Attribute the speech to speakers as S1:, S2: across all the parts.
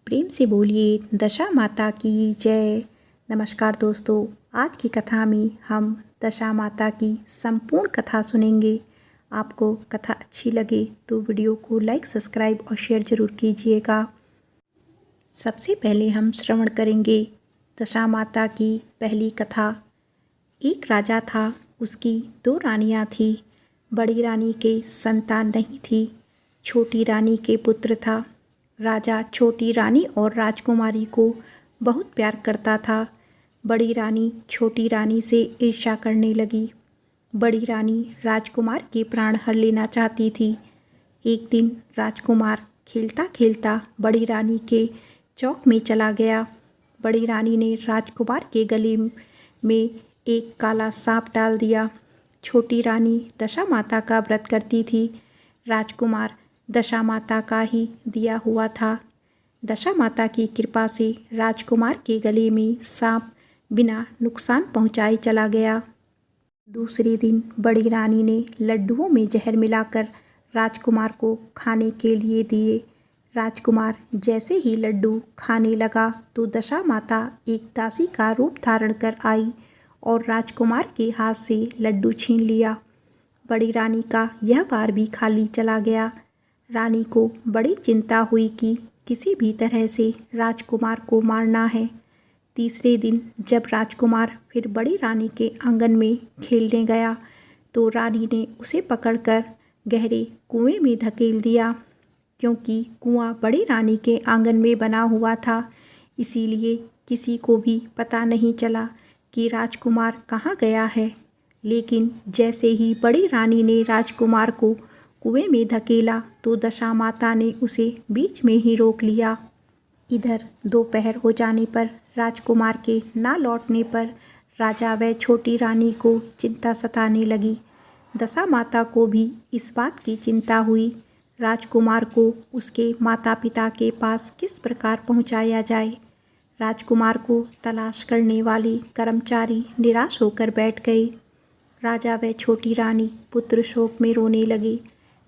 S1: प्रेम से बोलिए दशा माता की जय। नमस्कार दोस्तों, आज की कथा में हम दशा माता की संपूर्ण कथा सुनेंगे। आपको कथा अच्छी लगे तो वीडियो को लाइक, सब्सक्राइब और शेयर जरूर कीजिएगा। सबसे पहले हम श्रवण करेंगे दशा माता की पहली कथा। एक राजा था, उसकी 2 रानियां थी। बड़ी रानी के संतान नहीं थी, छोटी रानी के पुत्र था। राजा छोटी रानी और राजकुमारी को बहुत प्यार करता था। बड़ी रानी छोटी रानी से ईर्ष्या करने लगी। बड़ी रानी राजकुमार के प्राण हर लेना चाहती थी। एक दिन राजकुमार खेलता खेलता बड़ी रानी के चौक में चला गया। बड़ी रानी ने राजकुमार के गले में एक काला सांप डाल दिया। छोटी रानी दशा माता का व्रत करती थी। राजकुमार दशा माता का ही दिया हुआ था। दशा माता की कृपा से राजकुमार के गले में सांप बिना नुकसान पहुंचाए चला गया। दूसरे दिन बड़ी रानी ने लड्डुओं में जहर मिलाकर राजकुमार को खाने के लिए दिए। राजकुमार जैसे ही लड्डू खाने लगा तो दशा माता एक दासी का रूप धारण कर आई और राजकुमार के हाथ से लड्डू छीन लिया। बड़ी रानी का यह बार भी खाली चला गया। रानी को बड़ी चिंता हुई कि किसी भी तरह से राजकुमार को मारना है। तीसरे दिन जब राजकुमार फिर बड़ी रानी के आंगन में खेलने गया तो रानी ने उसे पकड़कर गहरे कुएं में धकेल दिया। क्योंकि कुआं बड़ी रानी के आंगन में बना हुआ था, इसीलिए किसी को भी पता नहीं चला कि राजकुमार कहाँ गया है। लेकिन जैसे ही बड़ी रानी ने राजकुमार को कुएं में धकेला तो दशा माता ने उसे बीच में ही रोक लिया। इधर दोपहर हो जाने पर राजकुमार के ना लौटने पर राजा व छोटी रानी को चिंता सताने लगी। दशा माता को भी इस बात की चिंता हुई, राजकुमार को उसके माता पिता के पास किस प्रकार पहुंचाया जाए। राजकुमार को तलाश करने वाले कर्मचारी निराश होकर बैठ गए। राजा व छोटी रानी पुत्र शोक में रोने लगे।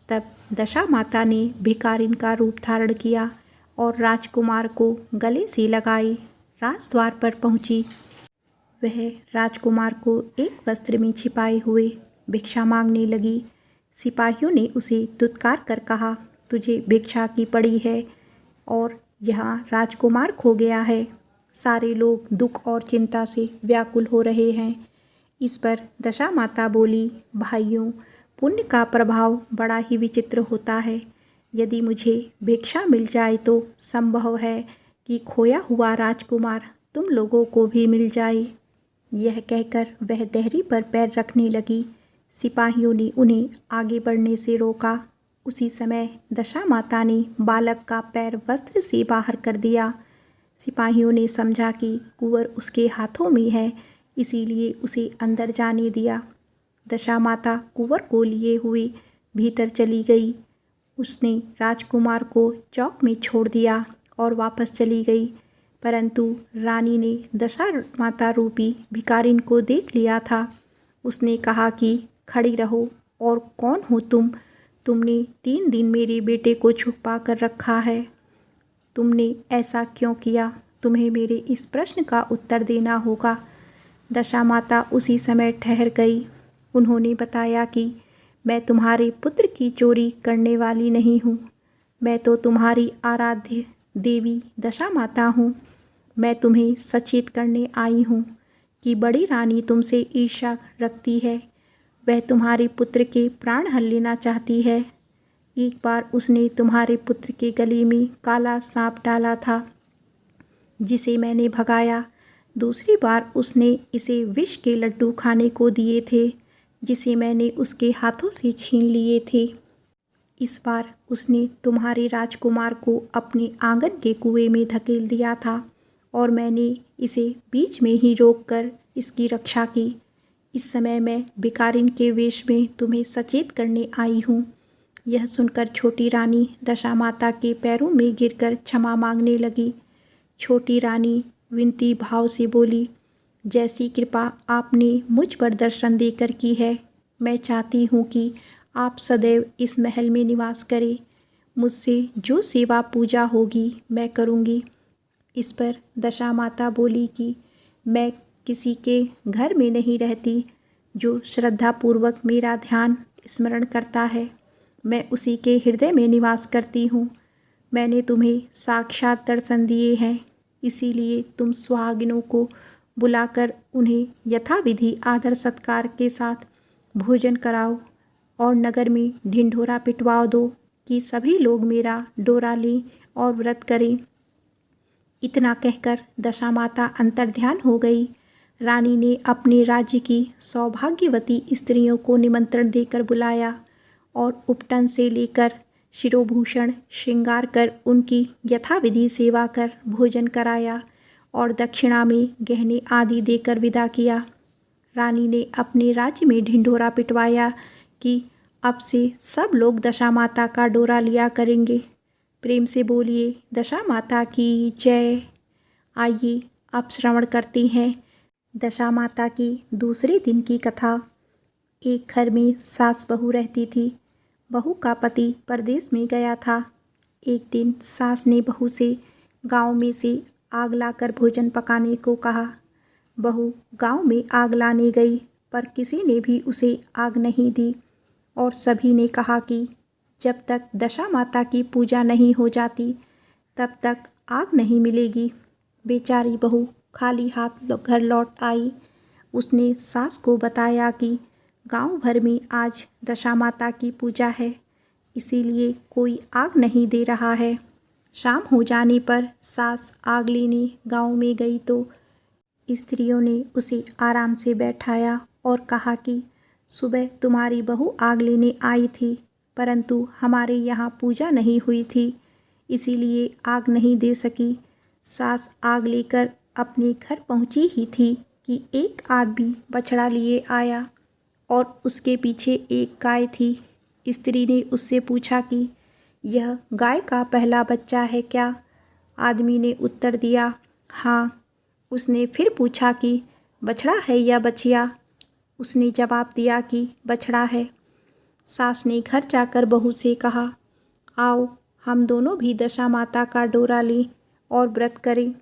S1: तब दशा माता ने भिखारिन का रूप धारण किया और राजकुमार को गले से लगाए राजद्वार पर पहुंची। वह राजकुमार को एक वस्त्र में छिपाए हुए भिक्षा मांगने लगी। सिपाहियों ने उसे दुत्कार कर कहा, तुझे भिक्षा की पड़ी है और यहाँ राजकुमार खो गया है। सारे लोग दुख और चिंता से व्याकुल हो रहे हैं। इस पर दशा माता बोली, भाइयों, पुण्य का प्रभाव बड़ा ही विचित्र होता है। यदि मुझे भिक्षा मिल जाए तो संभव है कि खोया हुआ राजकुमार तुम लोगों को भी मिल जाए। यह कहकर वह देहरी पर पैर रखने लगी। सिपाहियों ने उन्हें आगे बढ़ने से रोका। उसी समय दशा माता ने बालक का पैर वस्त्र से बाहर कर दिया। सिपाहियों ने समझा कि कुंवर उसके हाथों में है, इसीलिए उसे अंदर जाने दिया। दशा माता कुंवर को लिए हुए भीतर चली गई। उसने राजकुमार को चौक में छोड़ दिया और वापस चली गई। परंतु रानी ने दशा माता रूपी भिखारिन को देख लिया था। उसने कहा कि खड़ी रहो, और कौन हो तुम? तुमने 3 दिन मेरे बेटे को छुपा कर रखा है। तुमने ऐसा क्यों किया? तुम्हें मेरे इस प्रश्न का उत्तर देना होगा। दशा माता उसी समय ठहर गई। उन्होंने बताया कि मैं तुम्हारे पुत्र की चोरी करने वाली नहीं हूँ। मैं तो तुम्हारी आराध्य देवी दशा माता हूँ। मैं तुम्हें सचेत करने आई हूँ कि बड़ी रानी तुमसे ईर्ष्या रखती है। वह तुम्हारे पुत्र के प्राण हर लेना चाहती है। एक बार उसने तुम्हारे पुत्र के गले में काला सांप डाला था, जिसे मैंने भगाया। दूसरी बार उसने इसे विष के लड्डू खाने को दिए थे, जिसे मैंने उसके हाथों से छीन लिए थे। इस बार उसने तुम्हारे राजकुमार को अपने आंगन के कुएं में धकेल दिया था और मैंने इसे बीच में ही रोककर इसकी रक्षा की। इस समय मैं भिखारिन के वेश में तुम्हें सचेत करने आई हूँ। यह सुनकर छोटी रानी दशा माता के पैरों में गिरकर क्षमा मांगने लगी। छोटी रानी विनती भाव से बोली, जैसी कृपा आपने मुझ पर दर्शन देकर की है, मैं चाहती हूँ कि आप सदैव इस महल में निवास करें। मुझसे जो सेवा पूजा होगी मैं करूँगी। इस पर दशा माता बोली कि मैं किसी के घर में नहीं रहती। जो श्रद्धापूर्वक मेरा ध्यान स्मरण करता है मैं उसी के हृदय में निवास करती हूँ। मैंने तुम्हें साक्षात दर्शन दिए हैं, इसीलिए तुम सुहागिनों को बुलाकर उन्हें यथाविधि आदर सत्कार के साथ भोजन कराओ और नगर में ढिंढोरा पिटवा दो कि सभी लोग मेरा डोरा लें और व्रत करें। इतना कहकर दशा माता अंतर्ध्यान हो गई। रानी ने अपने राज्य की सौभाग्यवती स्त्रियों को निमंत्रण देकर बुलाया और उपटन से लेकर शिरोभूषण श्रृंगार कर उनकी यथाविधि सेवा कर भोजन कराया और दक्षिणा में गहने आदि देकर विदा किया। रानी ने अपने राज्य में ढिंढोरा पिटवाया कि अब से सब लोग दशा माता का डोरा लिया करेंगे। प्रेम से बोलिए दशा माता की जय। आइए अब श्रवण करते हैं दशा माता की दूसरे दिन की कथा। एक घर में सास बहू रहती थी। बहू का पति परदेश में गया था। एक दिन सास ने बहू से गांव में से आग लाकर भोजन पकाने को कहा। बहू गांव में आग लाने गई पर किसी ने भी उसे आग नहीं दी और सभी ने कहा कि जब तक दशा माता की पूजा नहीं हो जाती तब तक आग नहीं मिलेगी। बेचारी बहू खाली हाथ घर लौट आई। उसने सास को बताया कि गांव भर में आज दशा माता की पूजा है, इसीलिए कोई आग नहीं दे रहा है। शाम हो जाने पर सास आग लेने गांव में गई तो स्त्रियों ने उसे आराम से बैठाया और कहा कि सुबह तुम्हारी बहू आग लेने आई थी, परंतु हमारे यहाँ पूजा नहीं हुई थी, इसीलिए आग नहीं दे सकी। सास आग लेकर अपने घर पहुँची ही थी कि एक आदमी बछड़ा लिए आया और उसके पीछे एक गाय थी। स्त्री ने उससे पूछा कि यह गाय का पहला बच्चा है क्या? आदमी ने उत्तर दिया हाँ। उसने फिर पूछा कि बछड़ा है या बछिया? उसने जवाब दिया कि बछड़ा है। सास ने घर जाकर बहू से कहा आओ हम दोनों भी दशा माता का डोरा लें और व्रत करें।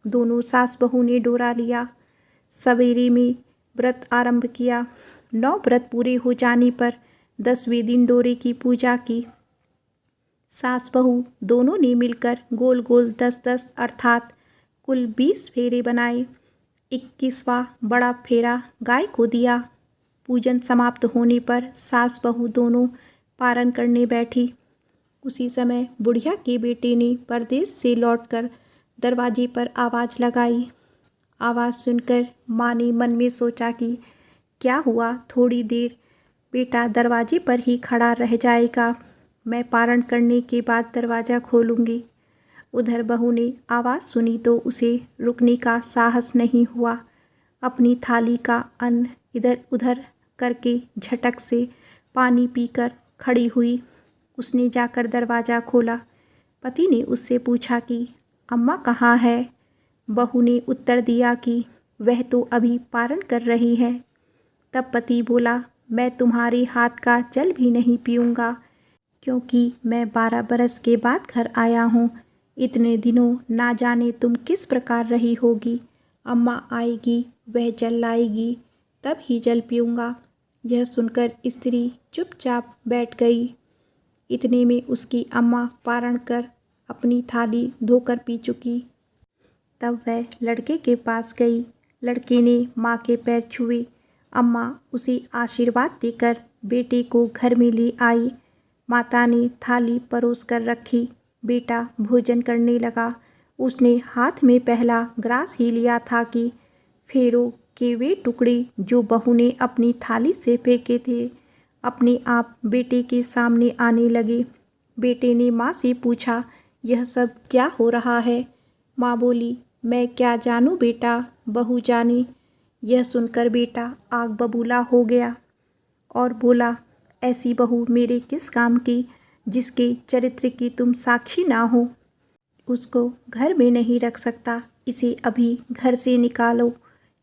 S1: दोनों सास बहू ने डोरा लिया। सवेरे में व्रत आरंभ किया। 9 व्रत पूरे हो जाने पर 10वें दिन डोरे की पूजा की। सास बहू दोनों ने मिलकर गोल गोल 10-10 अर्थात कुल 20 फेरे बनाए। 21वां बड़ा फेरा गाय को दिया। पूजन समाप्त होने पर सास बहू दोनों पारण करने बैठी। उसी समय बुढ़िया के बेटे ने परदेश से लौटकर दरवाजे पर आवाज़ लगाई। आवाज़ सुनकर माँ ने मन में सोचा कि क्या हुआ, थोड़ी देर बेटा दरवाजे पर ही खड़ा रह जाएगा, मैं पारण करने के बाद दरवाज़ा खोलूँगी। उधर बहू ने आवाज़ सुनी तो उसे रुकने का साहस नहीं हुआ। अपनी थाली का अन्न इधर उधर करके झटक से पानी पीकर खड़ी हुई। उसने जाकर दरवाज़ा खोला। पति ने उससे पूछा कि अम्मा कहाँ है? बहू ने उत्तर दिया कि वह तो अभी पारण कर रही है। तब पति बोला मैं तुम्हारे हाथ का जल भी नहीं पीऊँगा, क्योंकि मैं 12 बरस के बाद घर आया हूँ। इतने दिनों ना जाने तुम किस प्रकार रही होगी। अम्मा आएगी वह जल लाएगी तब ही जल पीऊँगा। यह सुनकर स्त्री चुपचाप बैठ गई। इतने में उसकी अम्मा पारण कर अपनी थाली धोकर पी चुकी। तब वह लड़के के पास गई। लड़के ने माँ के पैर छुए। अम्मा उसे आशीर्वाद देकर बेटे को घर में ले आई। माता ने थाली परोस कर रखी। बेटा भोजन करने लगा। उसने हाथ में पहला ग्रास ही लिया था कि फेरों के वे टुकड़े जो बहू ने अपनी थाली से फेंके थे अपने आप बेटे के सामने आने लगे। बेटे ने माँ से पूछा यह सब क्या हो रहा है? माँ बोली मैं क्या जानूँ बेटा, बहू जाने। यह सुनकर बेटा आग बबूला हो गया और बोला ऐसी बहू मेरे किस काम की जिसके चरित्र की तुम साक्षी ना हो। उसको घर में नहीं रख सकता, इसे अभी घर से निकालो।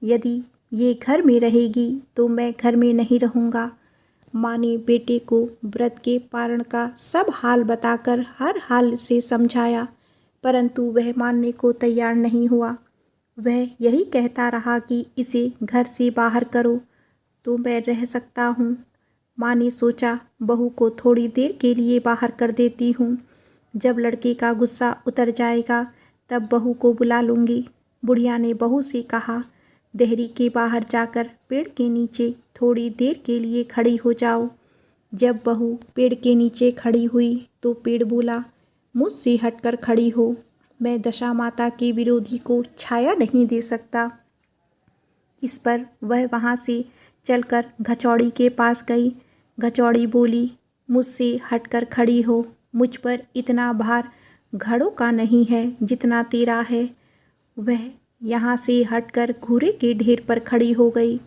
S1: यदि ये घर में रहेगी तो मैं घर में नहीं रहूँगा। माँ ने बेटे को व्रत के पारण का सब हाल बताकर हर हाल से समझाया, परंतु वह मानने को तैयार नहीं हुआ। वह यही कहता रहा कि इसे घर से बाहर करो तो मैं रह सकता हूँ। माँ ने सोचा, बहू को थोड़ी देर के लिए बाहर कर देती हूँ। जब लड़के का गुस्सा उतर जाएगा तब बहू को बुला लूँगी। बुढ़िया ने बहू से कहा, देहरी के बाहर जाकर पेड़ के नीचे थोड़ी देर के लिए खड़ी हो जाओ। जब बहू पेड़ के नीचे खड़ी हुई तो पेड़ बोला, मुझसे हटकर खड़ी हो, मैं दशा माता के विरोधी को छाया नहीं दे सकता। इस पर वह वहाँ से चलकर घचौड़ी के पास गई। घचौड़ी बोली, मुझसे हटकर खड़ी हो, मुझ पर इतना भार घड़ों का नहीं है जितना तेरा है। वह यहाँ से हटकर घूरे के ढेर पर खड़ी हो गई।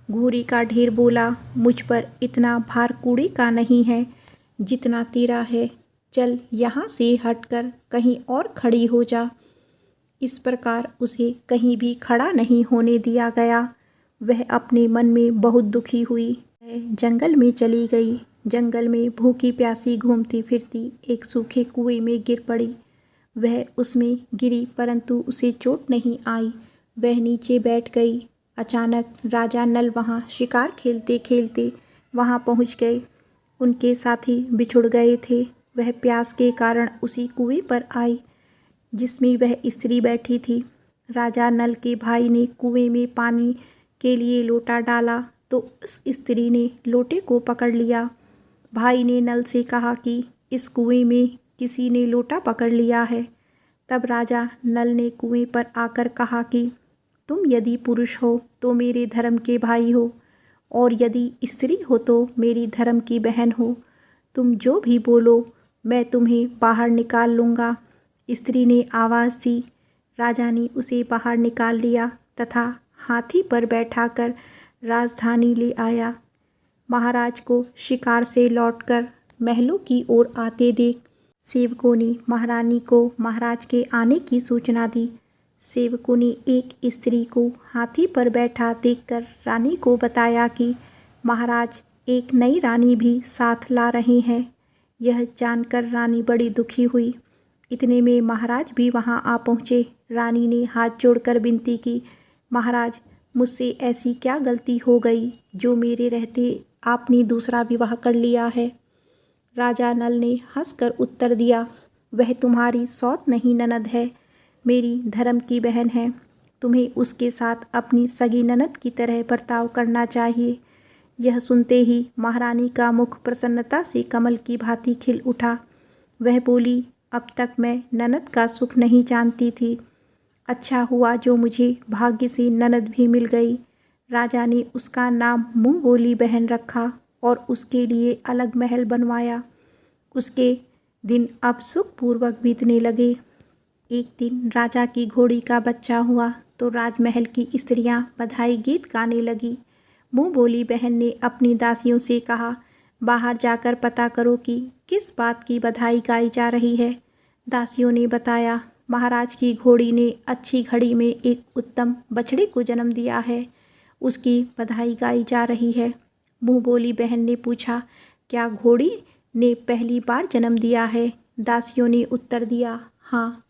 S1: घूरे का ढेर बोला, मुझ पर इतना भार कूड़े का नहीं है जितना तेरा है, चल यहाँ से हटकर कहीं और खड़ी हो जा। इस प्रकार उसे कहीं भी खड़ा नहीं होने दिया गया। वह अपने मन में बहुत दुखी हुई। वह जंगल में चली गई। जंगल में भूखी प्यासी घूमती फिरती एक सूखे कुएं में गिर पड़ी। वह उसमें गिरी परंतु उसे चोट नहीं आई। वह नीचे बैठ गई। अचानक राजा नल वहाँ शिकार खेलते खेलते वहाँ पहुँच गए। उनके साथी बिछुड़ गए थे। वह प्यास के कारण उसी कुएं पर आई जिसमें वह स्त्री बैठी थी। राजा नल के भाई ने कुएं में पानी के लिए लोटा डाला तो उस स्त्री ने लोटे को पकड़ लिया। भाई ने नल से कहा कि इस कुएं में किसी ने लोटा पकड़ लिया है। तब राजा नल ने कुएं पर आकर कहा कि तुम यदि पुरुष हो तो मेरे धर्म के भाई हो, और यदि स्त्री हो तो मेरी धर्म की बहन हो। तुम जो भी बोलो मैं तुम्हें बाहर निकाल लूँगा। स्त्री ने आवाज़ दी। राजा ने उसे बाहर निकाल लिया तथा हाथी पर बैठाकर राजधानी ले आया। महाराज को शिकार से लौटकर महलों की ओर आते देख सेवकों ने महारानी को महाराज के आने की सूचना दी। सेवकों ने एक स्त्री को हाथी पर बैठा देखकर रानी को बताया कि महाराज एक नई रानी भी साथ ला रहे हैं। यह जानकर रानी बड़ी दुखी हुई। इतने में महाराज भी वहां आ पहुँचे। रानी ने हाथ जोड़कर विनती की, महाराज मुझसे ऐसी क्या गलती हो गई जो मेरे रहते आपने दूसरा विवाह कर लिया है। राजा नल ने हंसकर उत्तर दिया, वह तुम्हारी सौत नहीं ननद है, मेरी धर्म की बहन है। तुम्हें उसके साथ अपनी सगी ननद की तरह बर्ताव करना चाहिए। यह सुनते ही महारानी का मुख प्रसन्नता से कमल की भांति खिल उठा। वह बोली, अब तक मैं ननद का सुख नहीं जानती थी। अच्छा हुआ जो मुझे भाग्य से ननद भी मिल गई। राजा ने उसका नाम मुँह बोली बहन रखा और उसके लिए अलग महल बनवाया। उसके दिन अब सुखपूर्वक बीतने लगे। एक दिन राजा की घोड़ी का बच्चा हुआ तो राजमहल की स्त्रियां बधाई गीत गाने लगी। मुँह बोली बहन ने अपनी दासियों से कहा, बाहर जाकर पता करो कि किस बात की बधाई गाई जा रही है। दासियों ने बताया, महाराज की घोड़ी ने अच्छी घड़ी में एक उत्तम बछड़े को जन्म दिया है, उसकी बधाई गाई जा रही है। मुँह बोली बहन ने पूछा, क्या घोड़ी ने पहली बार जन्म दिया है? दासियों ने उत्तर दिया, हाँ।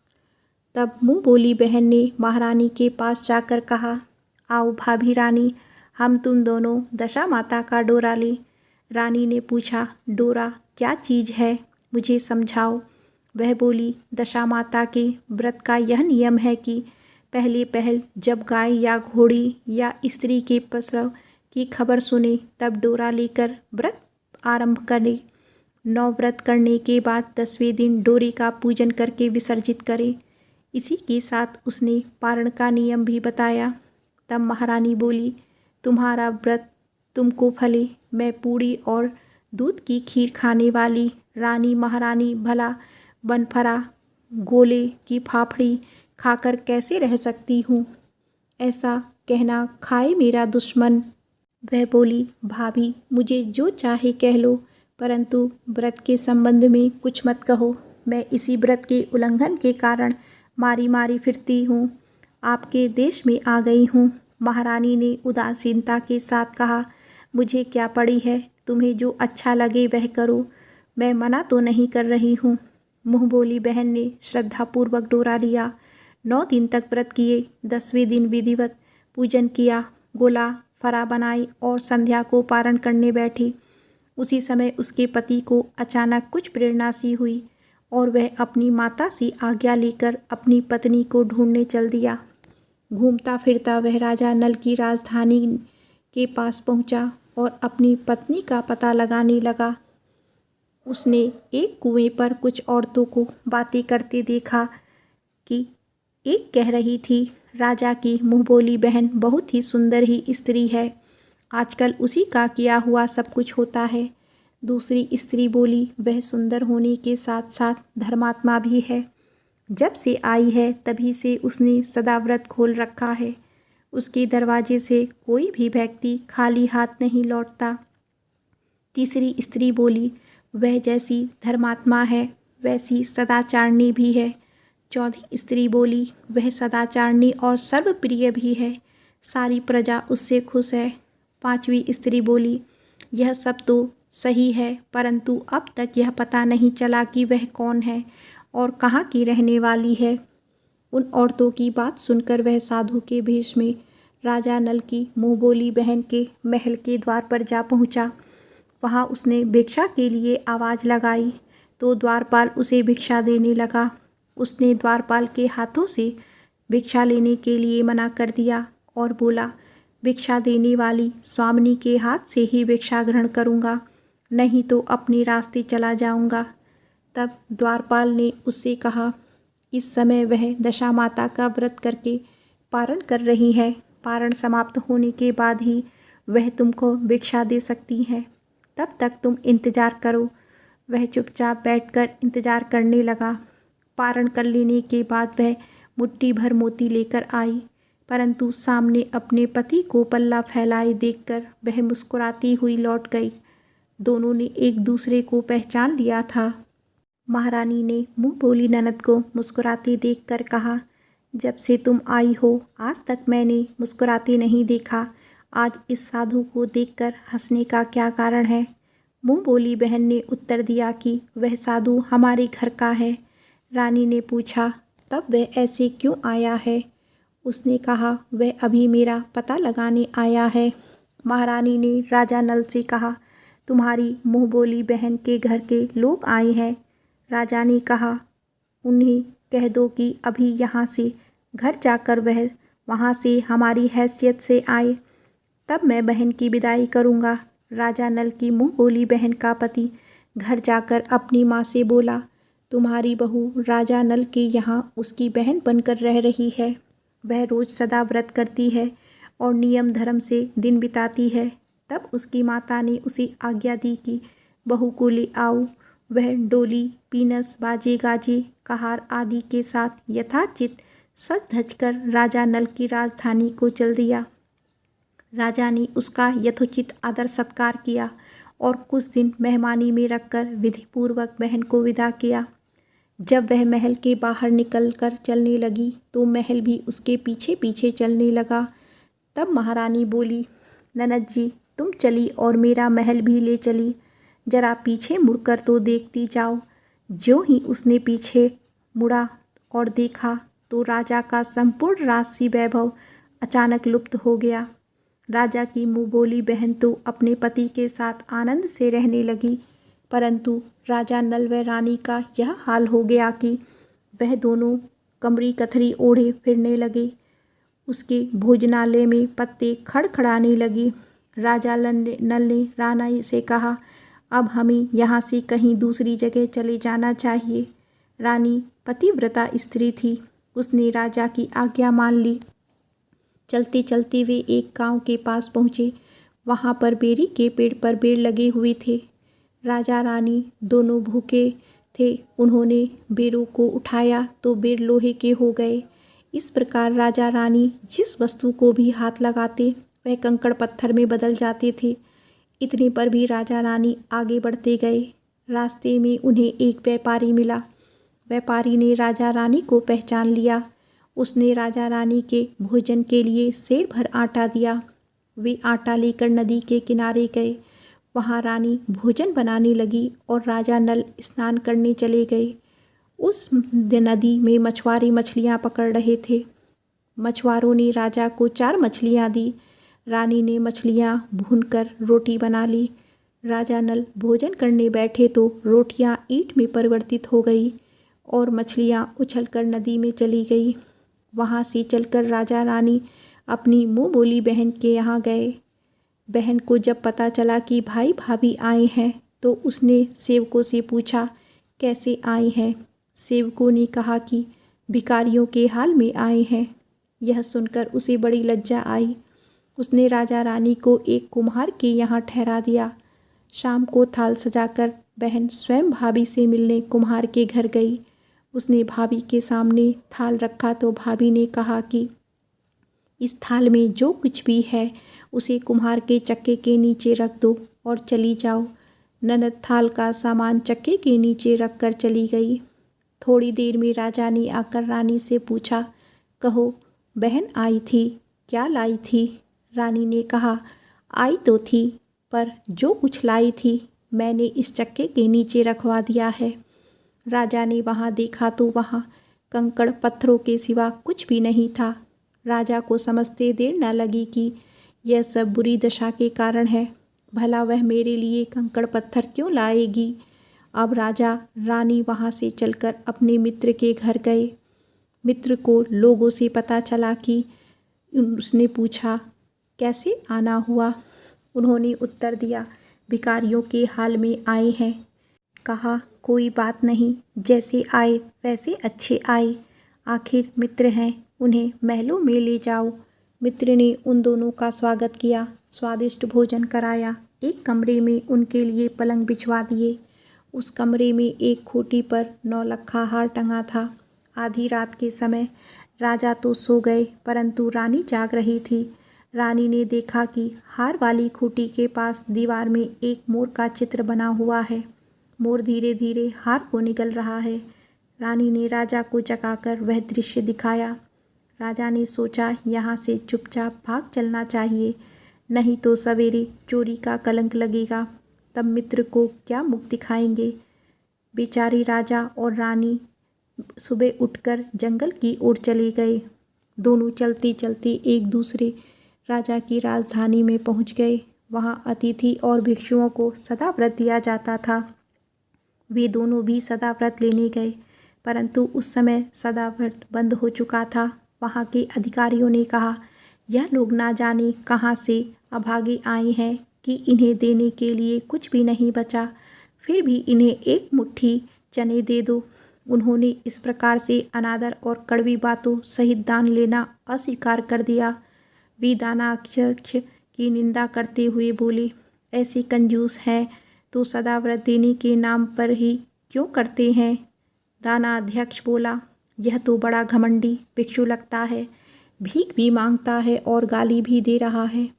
S1: तब मुँह बोली बहन ने महारानी के पास जाकर कहा, आओ भाभी रानी, हम तुम दोनों दशा माता का डोरा लें। रानी ने पूछा, डोरा क्या चीज़ है, मुझे समझाओ। वह बोली, दशा माता के व्रत का यह नियम है कि पहल जब गाय या घोड़ी या स्त्री के प्रसव की खबर सुने तब डोरा लेकर व्रत आरंभ करें। 9 व्रत करने के बाद 10वें दिन डोरे का पूजन करके विसर्जित करें। इसी के साथ उसने पारण का नियम भी बताया। तब महारानी बोली, तुम्हारा व्रत तुमको फले। मैं पूड़ी और दूध की खीर खाने वाली रानी महारानी भला बनफरा गोले की फाफड़ी खाकर कैसे रह सकती हूँ? ऐसा कहना खाए मेरा दुश्मन। वह बोली, भाभी मुझे जो चाहे कह लो, परंतु व्रत के संबंध में कुछ मत कहो। मैं इसी व्रत के उल्लंघन के कारण मारी मारी फिरती हूँ, आपके देश में आ गई हूँ। महारानी ने उदासीनता के साथ कहा, मुझे क्या पड़ी है, तुम्हें जो अच्छा लगे वह करो, मैं मना तो नहीं कर रही हूँ। मुँह बोली बहन ने श्रद्धापूर्वक डोरा लिया। 9 दिन तक व्रत किए। 10वें दिन विधिवत पूजन किया, गोला फरा बनाई और संध्या को पारण करने बैठी। उसी समय उसके पति को अचानक कुछ प्रेरणा सी हुई और वह अपनी माता से आज्ञा लेकर अपनी पत्नी को ढूंढने चल दिया। घूमता फिरता वह राजा नल की राजधानी के पास पहुंचा और अपनी पत्नी का पता लगाने लगा। उसने एक कुएं पर कुछ औरतों को बातें करते देखा कि एक कह रही थी, राजा की मुँह बोली बहन बहुत ही सुंदर ही स्त्री है, आजकल उसी का किया हुआ सब कुछ होता है। दूसरी स्त्री बोली, वह सुंदर होने के साथ साथ धर्मात्मा भी है, जब से आई है तभी से उसने सदा व्रत खोल रखा है, उसके दरवाजे से कोई भी व्यक्ति खाली हाथ नहीं लौटता। तीसरी स्त्री बोली, वह जैसी धर्मात्मा है वैसी सदाचारणी भी है। चौथी स्त्री बोली, वह सदाचारणी और सर्वप्रिय भी है, सारी प्रजा उससे खुश है। पांचवी स्त्री बोली, यह सब तो सही है, परंतु अब तक यह पता नहीं चला कि वह कौन है और कहाँ की रहने वाली है। उन औरतों की बात सुनकर वह साधु के भेष में राजा नल की मुँह बोली बहन के महल के द्वार पर जा पहुँचा। वहाँ उसने भिक्षा के लिए आवाज़ लगाई तो द्वारपाल उसे भिक्षा देने लगा। उसने द्वारपाल के हाथों से भिक्षा लेने के लिए मना कर दिया और बोला, भिक्षा देने वाली स्वामिनी के हाथ से ही भिक्षा ग्रहण करूँगा, नहीं तो अपने रास्ते चला जाऊँगा। तब द्वारपाल ने उससे कहा, इस समय वह दशा माता का व्रत करके पारण कर रही है, पारण समाप्त होने के बाद ही वह तुमको भिक्षा दे सकती है, तब तक तुम इंतज़ार करो। वह चुपचाप बैठकर इंतज़ार करने लगा। पारण कर लेने के बाद वह मुट्ठी भर मोती लेकर आई, परंतु सामने अपने पति को पल्ला फैलाए देखकर वह मुस्कुराती हुई लौट गई। दोनों ने एक दूसरे को पहचान लिया था। महारानी ने मुँह बोली ननद को मुस्कुराते देखकर कहा, जब से तुम आई हो आज तक मैंने मुस्कुराते नहीं देखा, आज इस साधु को देखकर हंसने का क्या कारण है। मुँह बोली बहन ने उत्तर दिया कि वह साधु हमारे घर का है। रानी ने पूछा, तब वह ऐसे क्यों आया है। उसने कहा, वह अभी मेरा पता लगाने आया है। महारानी ने राजा नल से कहा, तुम्हारी मुँह बोली बहन के घर के लोग आए हैं। राजा ने कहा, उन्हें कह दो कि अभी यहाँ से घर जाकर वह वहाँ से हमारी हैसियत से आए, तब मैं बहन की विदाई करूँगा। राजा नल की मुँह बोली बहन का पति घर जाकर अपनी माँ से बोला, तुम्हारी बहू राजा नल के यहाँ उसकी बहन बनकर रह रही है। वह रोज़ सदा व्रत करती है और नियम धर्म से दिन बिताती है। तब उसकी माता ने उसे आज्ञा दी कि बहू को ले आओ। वह डोली, पीनस, बाजे गाजे, कहार आदि के साथ यथाचित सज धज कर राजा नल की राजधानी को चल दिया। राजा ने उसका यथोचित आदर सत्कार किया और कुछ दिन मेहमानी में रखकर विधिपूर्वक बहन को विदा किया। जब वह महल के बाहर निकलकर चलने लगी तो महल भी उसके पीछे पीछे चलने लगा। तब महारानी बोली, ननद जी तुम चली और मेरा महल भी ले चली, जरा पीछे मुड़कर तो देखती जाओ। ज्यों ही उसने पीछे मुड़ा और देखा तो राजा का संपूर्ण राजसी वैभव अचानक लुप्त हो गया। राजा की मुँह बोली बहन तो अपने पति के साथ आनंद से रहने लगी, परंतु राजा नल व रानी का यह हाल हो गया कि वह दोनों कमरी कथरी ओढ़े फिरने लगे। उसके भोजनालय में पत्ते खड़खड़ाने लगी। राजा नल ने रानी से कहा, अब हमें यहाँ से कहीं दूसरी जगह चले जाना चाहिए। रानी पतिव्रता स्त्री थी, उसने राजा की आज्ञा मान ली। चलते चलते वे एक गांव के पास पहुँचे। वहाँ पर बेरी के पेड़ पर बेर लगे हुए थे। राजा रानी दोनों भूखे थे। उन्होंने बेरों को उठाया तो बेर लोहे के हो गए। इस प्रकार राजा रानी जिस वस्तु को भी हाथ लगाते वह कंकड़ पत्थर में बदल जाते थे। इतने पर भी राजा रानी आगे बढ़ते गए। रास्ते में उन्हें एक व्यापारी मिला। व्यापारी ने राजा रानी को पहचान लिया। उसने राजा रानी के भोजन के लिए सेर भर आटा दिया। वे आटा लेकर नदी के किनारे गए। वहाँ रानी भोजन बनाने लगी और राजा नल स्नान करने चले गए। उस नदी में मछुआरे मछलियाँ पकड़ रहे थे। मछुआरों ने राजा को 4 मछलियाँ दी। रानी ने मछलियाँ भूनकर रोटी बना ली। राजा नल भोजन करने बैठे तो रोटियाँ ईंट में परिवर्तित हो गई और मछलियाँ उछलकर नदी में चली गई। वहाँ से चलकर राजा रानी अपनी मुँह बोली बहन के यहाँ गए। बहन को जब पता चला कि भाई भाभी आए हैं तो उसने सेवकों से पूछा, कैसे आए हैं? सेवकों ने कहा कि भिखारियों के हाल में आए हैं। यह सुनकर उसे बड़ी लज्जा आई। उसने राजा रानी को एक कुम्हार के यहाँ ठहरा दिया। शाम को थाल सजाकर बहन स्वयं भाभी से मिलने कुम्हार के घर गई। उसने भाभी के सामने थाल रखा तो भाभी ने कहा कि इस थाल में जो कुछ भी है उसे कुम्हार के चक्के के नीचे रख दो और चली जाओ। ननद थाल का सामान चक्के के नीचे रख कर चली गई। थोड़ी देर में राजा ने आकर रानी से पूछा, कहो बहन आई थी, क्या लाई थी? रानी ने कहा, आई तो थी पर जो कुछ लाई थी मैंने इस चक्के के नीचे रखवा दिया है। राजा ने वहाँ देखा तो वहाँ कंकड़ पत्थरों के सिवा कुछ भी नहीं था। राजा को समझते देर न लगी कि यह सब बुरी दशा के कारण है। भला वह मेरे लिए कंकड़ पत्थर क्यों लाएगी? अब राजा रानी वहाँ से चलकर अपने मित्र के घर गए। मित्र को लोगों से पता चला कि उसने पूछा, कैसे आना हुआ? उन्होंने उत्तर दिया, भिखारियों के हाल में आए हैं। कहा, कोई बात नहीं, जैसे आए वैसे अच्छे आए। आखिर मित्र हैं, उन्हें महलों में ले जाओ। मित्र ने उन दोनों का स्वागत किया, स्वादिष्ट भोजन कराया। एक कमरे में उनके लिए पलंग बिछवा दिए। उस कमरे में एक खूंटी पर नौलखा हार टंगा था। आधी रात के समय राजा तो सो गए परंतु रानी जाग रही थी। रानी ने देखा कि हार वाली खूंटी के पास दीवार में एक मोर का चित्र बना हुआ है। मोर धीरे धीरे हार को निगल रहा है। रानी ने राजा को जगाकर वह दृश्य दिखाया। राजा ने सोचा, यहाँ से चुपचाप भाग चलना चाहिए, नहीं तो सवेरे चोरी का कलंक लगेगा। तब मित्र को क्या मुख दिखाएंगे? बेचारे राजा और रानी सुबह उठकर जंगल की ओर चले गए। दोनों चलते चलते एक दूसरे राजा की राजधानी में पहुंच गए। वहां अतिथि और भिक्षुओं को सदा व्रत दिया जाता था। वे दोनों भी सदा व्रत लेने गए परंतु उस समय सदा व्रत बंद हो चुका था। वहां के अधिकारियों ने कहा, यह लोग ना जाने कहां से अभागे आए हैं कि इन्हें देने के लिए कुछ भी नहीं बचा, फिर भी इन्हें एक मुट्ठी चने दे दो। उन्होंने इस प्रकार से अनादर और कड़वी बातों सहित दान लेना अस्वीकार कर दिया। वे दानाध्यक्ष की निंदा करते हुए बोले, ऐसे कंजूस हैं तो सदा व्रत देने के नाम पर ही क्यों करते हैं? दानाध्यक्ष बोला, यह तो बड़ा घमंडी भिक्षु लगता है, भीख भी मांगता है और गाली भी दे रहा है।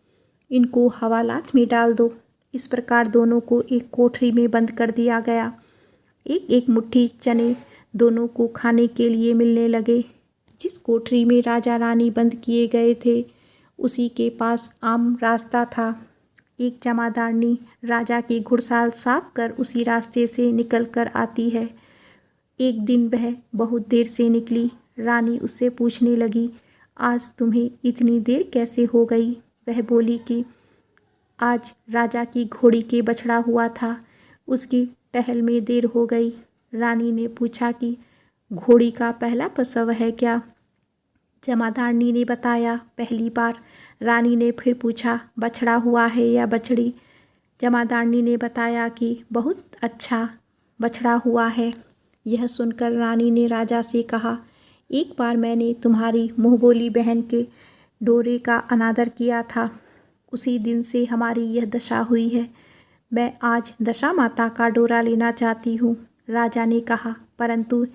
S1: इनको हवालात में डाल दो। इस प्रकार दोनों को एक कोठरी में बंद कर दिया गया। एक एक मुट्ठी चने दोनों को खाने के लिए मिलने लगे। जिस कोठरी में राजा रानी बंद किए गए थे उसी के पास आम रास्ता था। एक जमादारनी राजा की घुड़साल साफ कर उसी रास्ते से निकल कर आती है। एक दिन वह बहुत देर से निकली। रानी उससे पूछने लगी, आज तुम्हें इतनी देर कैसे हो गई? वह बोली कि आज राजा की घोड़ी के बछड़ा हुआ था, उसकी टहल में देर हो गई। रानी ने पूछा कि घोड़ी का पहला प्रसव है क्या? जमादारनी ने बताया, पहली बार। रानी ने फिर पूछा, बछड़ा हुआ है या बछड़ी? जमादारनी ने बताया कि बहुत अच्छा बछड़ा हुआ है। यह सुनकर रानी ने राजा से कहा, एक बार मैंने तुम्हारी मुँहबोली बहन के डोरे का अनादर किया था, उसी दिन से हमारी यह दशा हुई है। मैं आज दशा माता का डोरा लेना चाहती हूँ। राजा ने कहा, परंतु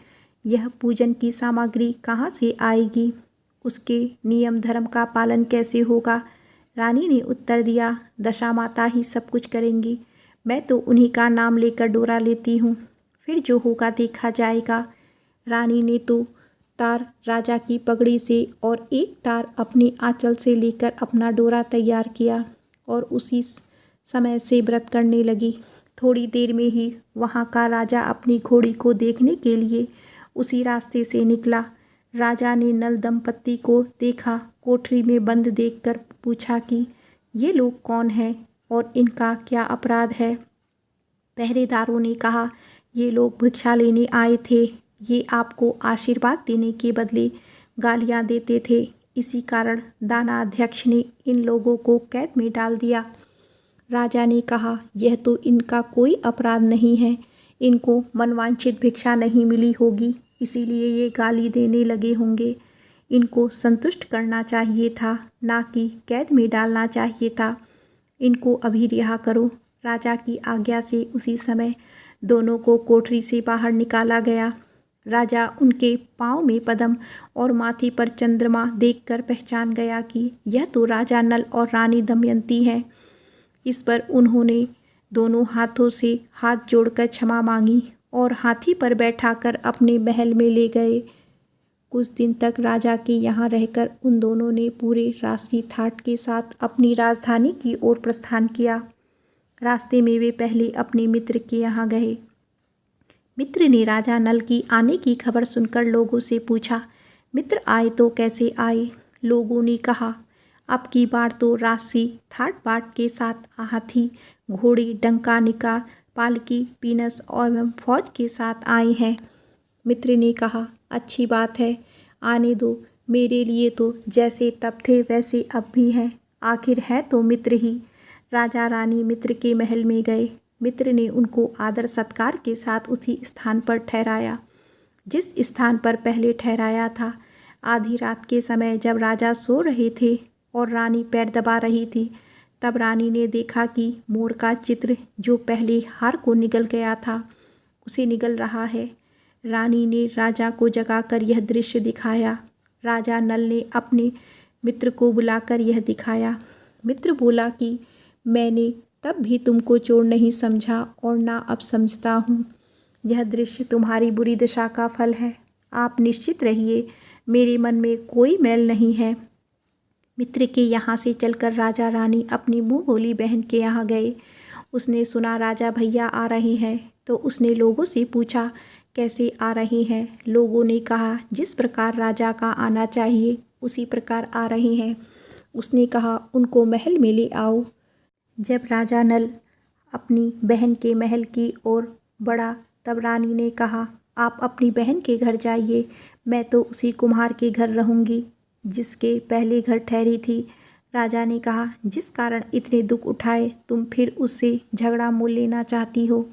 S1: यह पूजन की सामग्री कहाँ से आएगी? उसके नियम धर्म का पालन कैसे होगा? रानी ने उत्तर दिया, दशा माता ही सब कुछ करेंगी, मैं तो उन्हीं का नाम लेकर डोरा लेती हूँ, फिर जो होगा देखा जाएगा। रानी ने तो तार राजा की पगड़ी से और एक तार अपने आंचल से लेकर अपना डोरा तैयार किया और उसी समय से व्रत करने लगी। थोड़ी देर में ही वहाँ का राजा अपनी घोड़ी को देखने के लिए उसी रास्ते से निकला। राजा ने नल दंपत्ति को देखा। कोठरी में बंद देखकर पूछा कि ये लोग कौन हैं और इनका क्या अपराध है। पहरेदारों ने कहा, ये लोग भिक्षा लेने आए थे। ये आपको आशीर्वाद देने के बदले गालियां देते थे। इसी कारण दानाध्यक्ष ने इन लोगों को कैद में डाल दिया। राजा ने कहा, यह तो इनका कोई अपराध नहीं है। इनको मनवांछित भिक्षा नहीं मिली होगी, इसीलिए ये गाली देने लगे होंगे। इनको संतुष्ट करना चाहिए था, ना कि कैद में डालना चाहिए था। इनको अभी रिहा करो। राजा की आज्ञा से उसी समय दोनों को कोठरी से बाहर निकाला गया। राजा उनके पाँव में पद्म और माथे पर चंद्रमा देखकर पहचान गया कि यह तो राजा नल और रानी दमयंती हैं। इस पर उन्होंने दोनों हाथों से हाथ जोड़कर क्षमा मांगी और हाथी पर बैठाकर अपने महल में ले गए। कुछ दिन तक राजा के यहाँ रहकर उन दोनों ने पूरे राष्ट्रीय ठाट के साथ अपनी राजधानी की ओर प्रस्थान किया। रास्ते में वे पहले अपने मित्र के यहाँ गए। मित्र ने राजा नल की आने की खबर सुनकर लोगों से पूछा, मित्र आए तो कैसे आए? लोगों ने कहा, अब की बार तो राशि ठाट बाट के साथ हाथी, घोड़ी, डंका, निका, पालकी, पीनस और फौज के साथ आए हैं। मित्र ने कहा, अच्छी बात है, आने दो। मेरे लिए तो जैसे तब थे वैसे अब भी हैं। आखिर है तो मित्र ही। राजा रानी मित्र के महल में गए। मित्र ने उनको आदर सत्कार के साथ उसी स्थान पर ठहराया जिस स्थान पर पहले ठहराया था। आधी रात के समय जब राजा सो रहे थे और रानी पैर दबा रही थी, तब रानी ने देखा कि मोर का चित्र जो पहले हार को निगल गया था उसे निगल रहा है। रानी ने राजा को जगाकर यह दृश्य दिखाया। राजा नल ने अपने मित्र को बुलाकर यह दिखाया। मित्र बोला कि मैंने तब भी तुमको चोर नहीं समझा और ना अब समझता हूँ। यह दृश्य तुम्हारी बुरी दशा का फल है। आप निश्चित रहिए, मेरे मन में कोई मैल नहीं है। मित्र के यहाँ से चलकर राजा रानी अपनी मुँह बोली बहन के यहाँ गए। उसने सुना राजा भैया आ रहे हैं तो उसने लोगों से पूछा, कैसे आ रहे हैं? लोगों ने कहा, जिस प्रकार राजा का आना चाहिए उसी प्रकार आ रहे हैं। उसने कहा, उनको महल में ले आओ। जब राजा नल अपनी बहन के महल की ओर बढ़ा तब रानी ने कहा, आप अपनी बहन के घर जाइए, मैं तो उसी कुम्हार के घर रहूँगी जिसके पहले घर ठहरी थी। राजा ने कहा, जिस कारण इतने दुख उठाए तुम फिर उससे झगड़ा मोल लेना चाहती हो,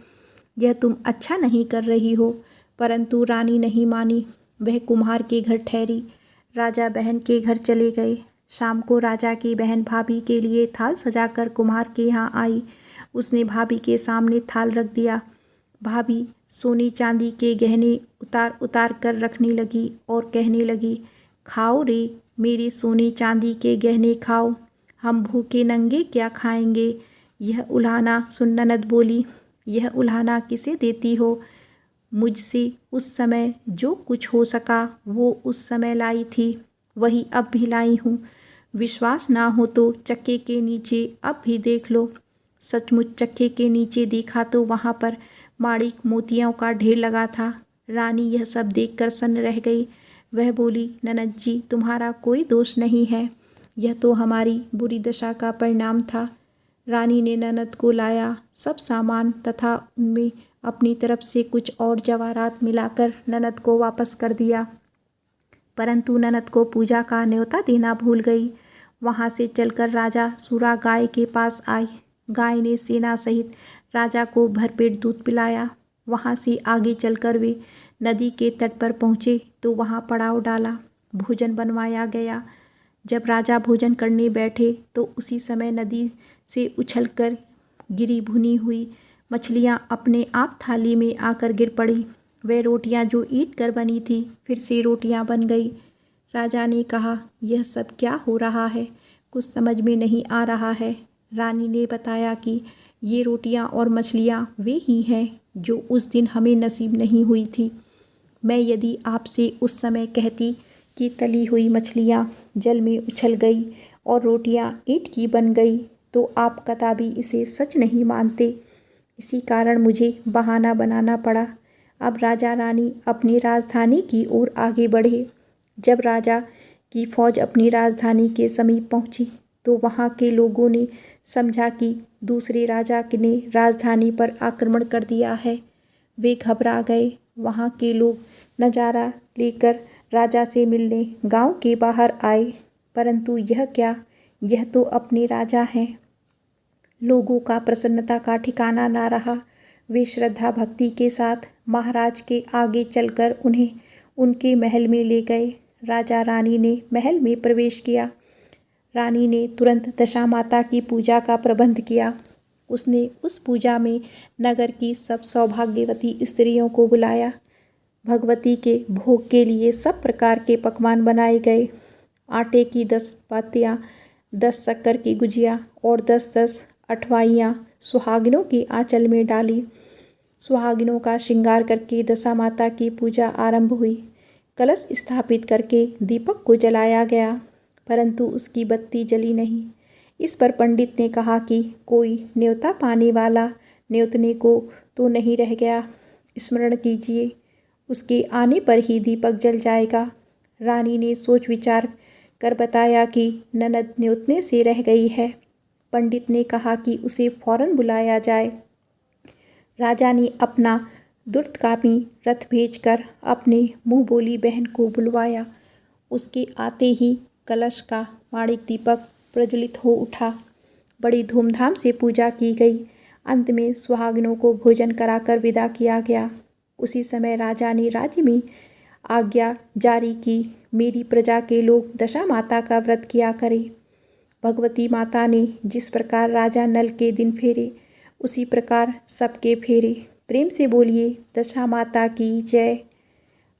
S1: यह तुम अच्छा नहीं कर रही हो। परंतु रानी नहीं मानी, वह कुम्हार के घर ठहरी। राजा बहन के घर चले गए। शाम को राजा की बहन भाभी के लिए थाल सजाकर कुम्हार के यहाँ आई। उसने भाभी के सामने थाल रख दिया। भाभी सोने चांदी के गहने उतार उतार कर रखने लगी और कहने लगी, खाओ रे मेरे सोने चांदी के गहने खाओ, हम भूखे नंगे क्या खाएंगे। यह उल्हाना सुन ननद बोली, यह उल्हाना किसे देती हो? मुझसे उस समय जो कुछ हो सका वो उस समय लाई थी, वही अब भी लाई हूँ। विश्वास ना हो तो चक्के के नीचे अब भी देख लो। सचमुच चक्के के नीचे देखा तो वहाँ पर माणिक मोतियों का ढेर लगा था। रानी यह सब देखकर सन्न रह गई। वह बोली, ननद जी तुम्हारा कोई दोष नहीं है, यह तो हमारी बुरी दशा का परिणाम था। रानी ने ननद को लाया सब सामान तथा उनमें अपनी तरफ से कुछ और जवाहरात मिलाकर ननद को वापस कर दिया। परंतु ननद को पूजा का न्योता देना भूल गई। वहाँ से चलकर राजा सूरा गाय के पास आई। गाय ने सेना सहित राजा को भरपेट दूध पिलाया। वहाँ से आगे चलकर वे नदी के तट पर पहुँचे तो वहाँ पड़ाव डाला। भोजन बनवाया गया। जब राजा भोजन करने बैठे तो उसी समय नदी से उछलकर गिरी भुनी हुई मछलियाँ अपने आप थाली में आकर गिर पड़ी। वे रोटियां जो ईंट कर बनी थी फिर से रोटियां बन गई। राजा ने कहा, यह सब क्या हो रहा है, कुछ समझ में नहीं आ रहा है। रानी ने बताया कि ये रोटियां और मछलियां वे ही हैं जो उस दिन हमें नसीब नहीं हुई थी। मैं यदि आपसे उस समय कहती कि तली हुई मछलियां जल में उछल गई और रोटियां ईंट की बन गई तो आप कदापि इसे सच नहीं मानते। इसी कारण मुझे बहाना बनाना पड़ा। अब राजा रानी अपनी राजधानी की ओर आगे बढ़े। जब राजा की फौज अपनी राजधानी के समीप पहुंची तो वहां के लोगों ने समझा कि दूसरे राजा ने राजधानी पर आक्रमण कर दिया है। वे घबरा गए। वहां के लोग नज़ारा लेकर राजा से मिलने गांव के बाहर आए, परंतु यह क्या, यह तो अपने राजा हैं। लोगों का प्रसन्नता का ठिकाना ना रहा। वे श्रद्धा भक्ति के साथ महाराज के आगे चलकर उन्हें उनके महल में ले गए। राजा रानी ने महल में प्रवेश किया। रानी ने तुरंत दशा माता की पूजा का प्रबंध किया। उसने उस पूजा में नगर की सब सौभाग्यवती स्त्रियों को बुलाया। भगवती के भोग के लिए सब प्रकार के पकवान बनाए गए। आटे की 10 पातियाँ, 10 शक्कर की गुजिया और 10-10 अठवाइयाँ सुहागिनों की आंचल में डाली। सुहागिनों का श्रृंगार करके दशा माता की पूजा आरंभ हुई। कलश स्थापित करके दीपक को जलाया गया, परंतु उसकी बत्ती जली नहीं। इस पर पंडित ने कहा कि कोई न्योता पाने वाला न्योतने को तो नहीं रह गया। स्मरण कीजिए, उसके आने पर ही दीपक जल जाएगा। रानी ने सोच विचार कर बताया कि ननद न्योतने से रह गई है। पंडित ने कहा कि उसे फौरन बुलाया जाए। राजा ने अपना द्रुतगामी रथ भेजकर अपने मुँह बोली बहन को बुलवाया। उसके आते ही कलश का माणिक दीपक प्रज्वलित हो उठा। बड़ी धूमधाम से पूजा की गई। अंत में सुहागिनों को भोजन कराकर विदा किया गया। उसी समय राजा ने राज्य में आज्ञा जारी की, मेरी प्रजा के लोग दशा माता का व्रत किया करें। भगवती माता ने जिस प्रकार राजा नल के दिन फेरे, उसी प्रकार सबके फेरे। प्रेम से बोलिए दशा माता की जय।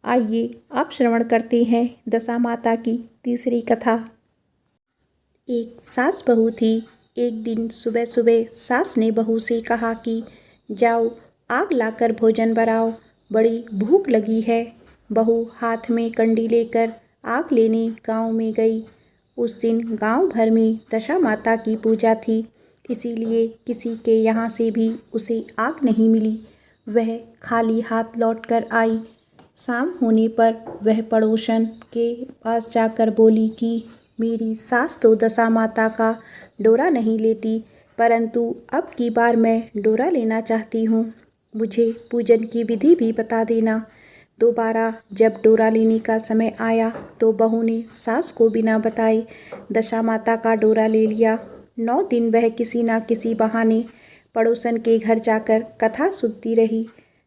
S1: आइए आप श्रवण करते हैं दशा माता की तीसरी कथा। एक सास बहू थी। एक दिन सुबह सुबह सास ने बहू से कहा कि जाओ आग लाकर भोजन बनाओ, बड़ी भूख लगी है। बहू हाथ में कंडी लेकर आग लेने गांव में गई। उस दिन गांव भर में दशा माता की पूजा थी, इसीलिए किसी के यहाँ से भी उसे आग नहीं मिली। वह खाली हाथ लौटकर आई। शाम होने पर वह पड़ोसन के पास जाकर बोली कि मेरी सास तो दशा माता का डोरा नहीं लेती, परंतु अब की बार मैं डोरा लेना चाहती हूँ। मुझे पूजन की विधि भी बता देना। दोबारा जब डोरा लेने का समय आया तो बहू ने सास को बिना बताए दशा माता का डोरा ले लिया। 9 दिन वह किसी न किसी बहाने पड़ोसन के घर जाकर कथा सुनती रही।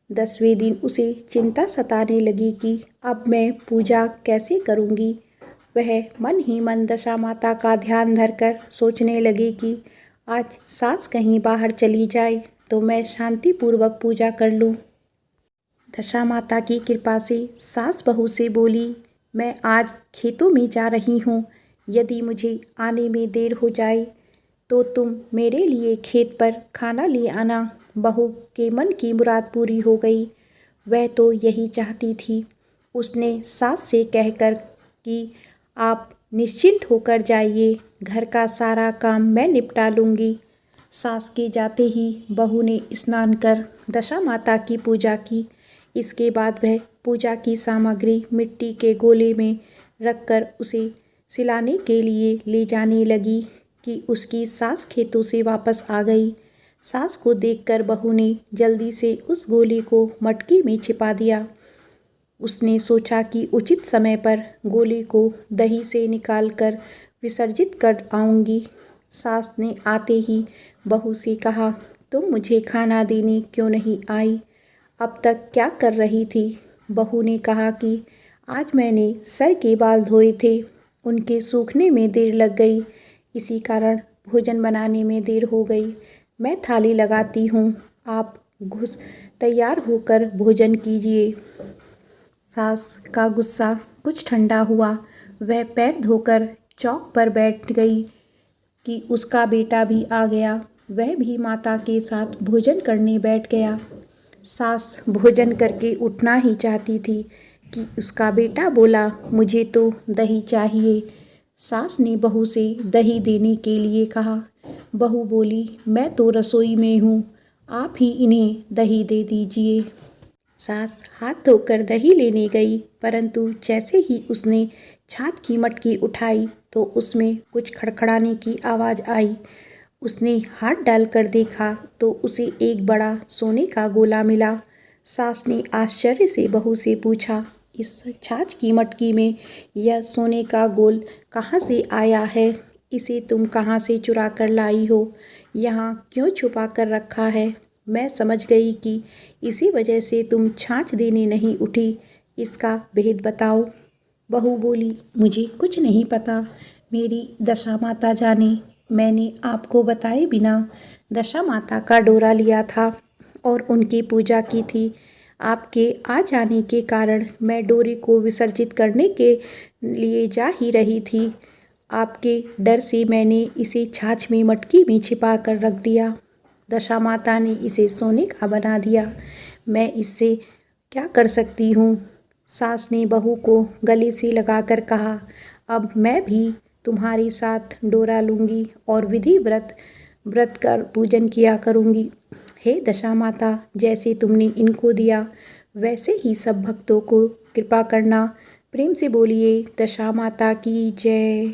S1: 10वें दिन उसे चिंता सताने लगी कि अब मैं पूजा कैसे करूँगी। वह मन ही मन दशा माता का ध्यान धरकर सोचने लगी कि आज सास कहीं बाहर चली जाए तो मैं शांतिपूर्वक पूजा कर लूँ। दशा माता की कृपा से सास बहू से बोली, मैं आज खेतों में जा रही हूँ, यदि मुझे आने में देर हो जाए तो तुम मेरे लिए खेत पर खाना ले आना। बहू के मन की मुराद पूरी हो गई। वह तो यही चाहती थी। उसने सास से कहकर कि आप निश्चिंत होकर जाइए, घर का सारा काम मैं निपटा लूँगी। सास के जाते ही बहू ने स्नान कर दशा माता की पूजा की। इसके बाद वह पूजा की सामग्री मिट्टी के गोले में रखकर उसे सिलाने के लिए ले जाने लगी कि उसकी सास खेतों से वापस आ गई। सास को देखकर बहू ने जल्दी से उस गोले को मटकी में छिपा दिया। उसने सोचा कि उचित समय पर गोले को दही से निकालकर विसर्जित कर आऊँगी। सास ने आते ही बहू से कहा, तुम मुझे खाना देने क्यों नहीं आई? अब तक क्या कर रही थी? बहू ने कहा कि आज मैंने सर के बाल धोए थे, उनके सूखने में देर लग गई, इसी कारण भोजन बनाने में देर हो गई। मैं थाली लगाती हूँ, आप घुस तैयार होकर भोजन कीजिए। सास का गुस्सा कुछ ठंडा हुआ। वह पैर धोकर चौक पर बैठ गई कि उसका बेटा भी आ गया। वह भी माता के साथ भोजन करने बैठ गया। सास भोजन करके उठना ही चाहती थी कि उसका बेटा बोला, मुझे तो दही चाहिए। सास ने बहू से दही देने के लिए कहा। बहू बोली, मैं तो रसोई में हूँ, आप ही इन्हें दही दे दीजिए। सास हाथ धोकर दही लेने गई, परंतु जैसे ही उसने छाछ की मटकी उठाई तो उसमें कुछ खड़खड़ाने की आवाज़ आई। उसने हाथ डालकर देखा तो उसे एक बड़ा सोने का गोला मिला। सास ने आश्चर्य से बहू से पूछा, इस छाछ की मटकी में यह सोने का गोल कहाँ से आया है? इसे तुम कहाँ से चुरा कर लाई हो? यहाँ क्यों छुपा कर रखा है? मैं समझ गई कि इसी वजह से तुम छाछ देने नहीं उठी। इसका भेद बताओ। बहू बोली, मुझे कुछ नहीं पता, मेरी दशा माता जाने। मैंने आपको बताए बिना दशा माता का डोरा लिया था और उनकी पूजा की थी। आपके आ जाने के कारण मैं डोरे को विसर्जित करने के लिए जा ही रही थी। आपके डर से मैंने इसे छाछ में मटकी में छिपा कर रख दिया। दशा माता ने इसे सोने का बना दिया। मैं इससे क्या कर सकती हूँ? सास ने बहू को गले से लगाकर कहा, अब मैं भी तुम्हारे साथ डोरा लूँगी और विधि व्रत कर पूजन किया करूँगी। हे दशा माता, जैसे तुमने इनको दिया वैसे ही सब भक्तों को कृपा करना। प्रेम से बोलिए दशा माता की जय।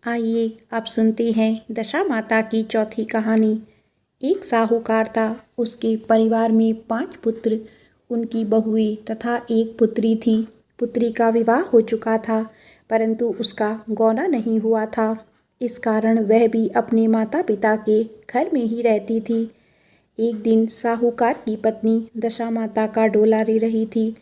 S1: आइए अब सुनते हैं दशा माता की चौथी कहानी। एक साहूकार था, उसके परिवार में 5 पुत्र, उनकी बहुएं तथा एक पुत्री थी। पुत्री का विवाह हो चुका था, परंतु उसका गौना नहीं हुआ था। इस कारण वह भी अपने माता पिता के घर में ही रहती थी। एक दिन साहूकार की पत्नी दशा माता का डोला ले रही थी।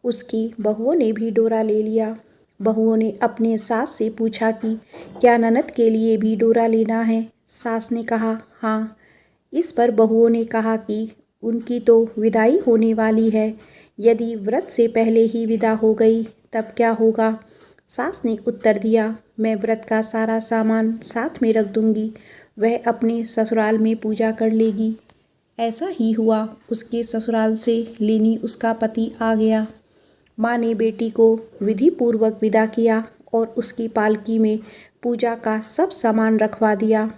S1: उसकी बहुओं ने भी डोरा ले लिया। बहुओं ने अपने सास से पूछा कि क्या ननद के लिए भी डोरा लेना है? सास ने कहा हाँ। इस पर बहुओं ने कहा कि उनकी तो विदाई होने वाली है, यदि व्रत से पहले ही विदा हो गई तब क्या होगा? सास ने उत्तर दिया, मैं व्रत का सारा सामान साथ में रख दूंगी, वह अपने ससुराल में पूजा कर लेगी। ऐसा ही हुआ। उसके ससुराल से लेनी उसका पति आ गया। माँ ने बेटी को विधि पूर्वक विदा किया और उसकी पालकी में पूजा का सब सामान रखवा दिया।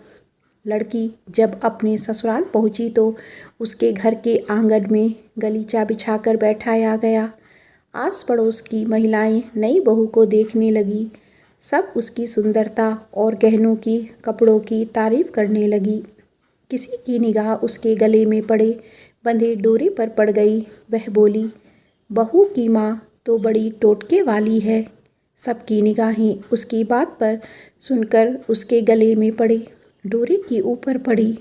S1: लड़की जब अपने ससुराल पहुंची तो उसके घर के आंगन में गलीचा बिछाकर बैठाया गया। आस पड़ोस की महिलाएं नई बहू को देखने लगी। सब उसकी सुंदरता और गहनों की, कपड़ों की तारीफ करने लगी। किसी की निगाह उसके गले में पड़े बंधे डोरे पर पड़ गई। वह बोली, बहू की माँ तो बड़ी टोटके वाली है। सबकी निगाहें उसकी बात पर सुनकर उसके गले में पड़े डोरे के ऊपर पड़ी।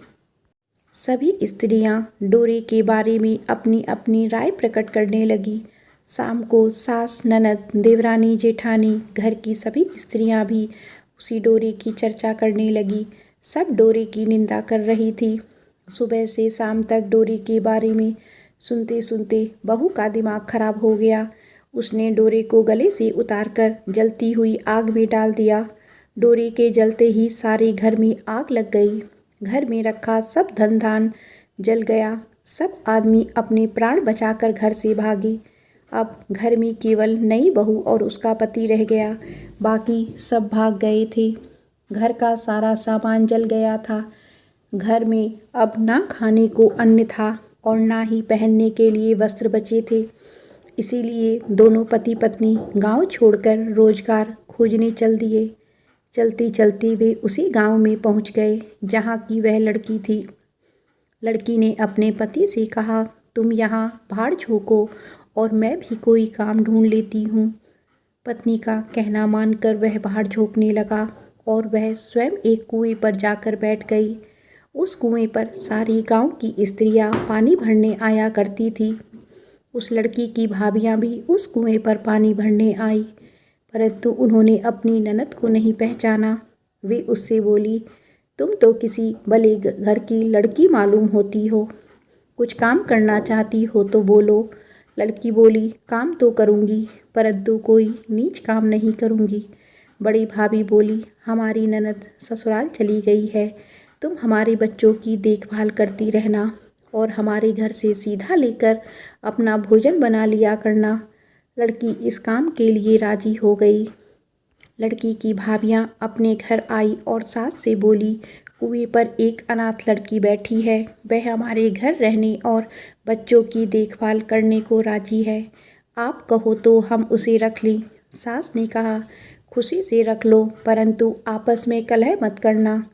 S1: सभी स्त्रियां डोरे के बारे में अपनी अपनी राय प्रकट करने लगी। शाम को सास, ननद, देवरानी, जेठानी, घर की सभी स्त्रियां भी उसी डोरे की चर्चा करने लगी। सब डोरे की निंदा कर रही थी। सुबह से शाम तक डोरे के बारे में सुनते सुनते बहू का दिमाग खराब हो गया। उसने डोरे को गले से उतारकर जलती हुई आग में डाल दिया। डोरे के जलते ही सारे घर में आग लग गई। घर में रखा सब धन धान जल गया। सब आदमी अपने प्राण बचाकर घर से भागे। अब घर में केवल नई बहू और उसका पति रह गया, बाकी सब भाग गए थे। घर का सारा सामान जल गया था। घर में अब ना खाने को अन्न था और ना ही पहनने के लिए वस्त्र बचे थे। इसीलिए दोनों पति पत्नी गांव छोड़कर रोजगार खोजने चल दिए। चलती चलती वे उसी गांव में पहुंच गए जहां की वह लड़की थी। लड़की ने अपने पति से कहा, तुम यहाँ भाड़ झोंको और मैं भी कोई काम ढूंढ लेती हूँ। पत्नी का कहना मानकर वह भाड़ झोंकने लगा और वह स्वयं एक कुएं पर जाकर बैठ गई। उस कुएं पर सारी गांव की स्त्रियां पानी भरने आया करती थी। उस लड़की की भाभियां भी उस कुएं पर पानी भरने आई, परंतु उन्होंने अपनी ननद को नहीं पहचाना। वे उससे बोली, तुम तो किसी भले घर की लड़की मालूम होती हो, कुछ काम करना चाहती हो तो बोलो। लड़की बोली, काम तो करूँगी, परंतु कोई नीच काम नहीं करूँगी। बड़ी भाभी बोली, हमारी ननद ससुराल चली गई है, तुम हमारे बच्चों की देखभाल करती रहना और हमारे घर से सीधा लेकर अपना भोजन बना लिया करना। लड़की इस काम के लिए राजी हो गई। लड़की की भाभियाँ अपने घर आई और सास से बोली, कुएं पर एक अनाथ लड़की बैठी है। वह हमारे घर रहने और बच्चों की देखभाल करने को राजी है। आप कहो तो हम उसे रख लें। सास ने कहा, खुशी से रख लो, परंतु आपस में कलह मत करना।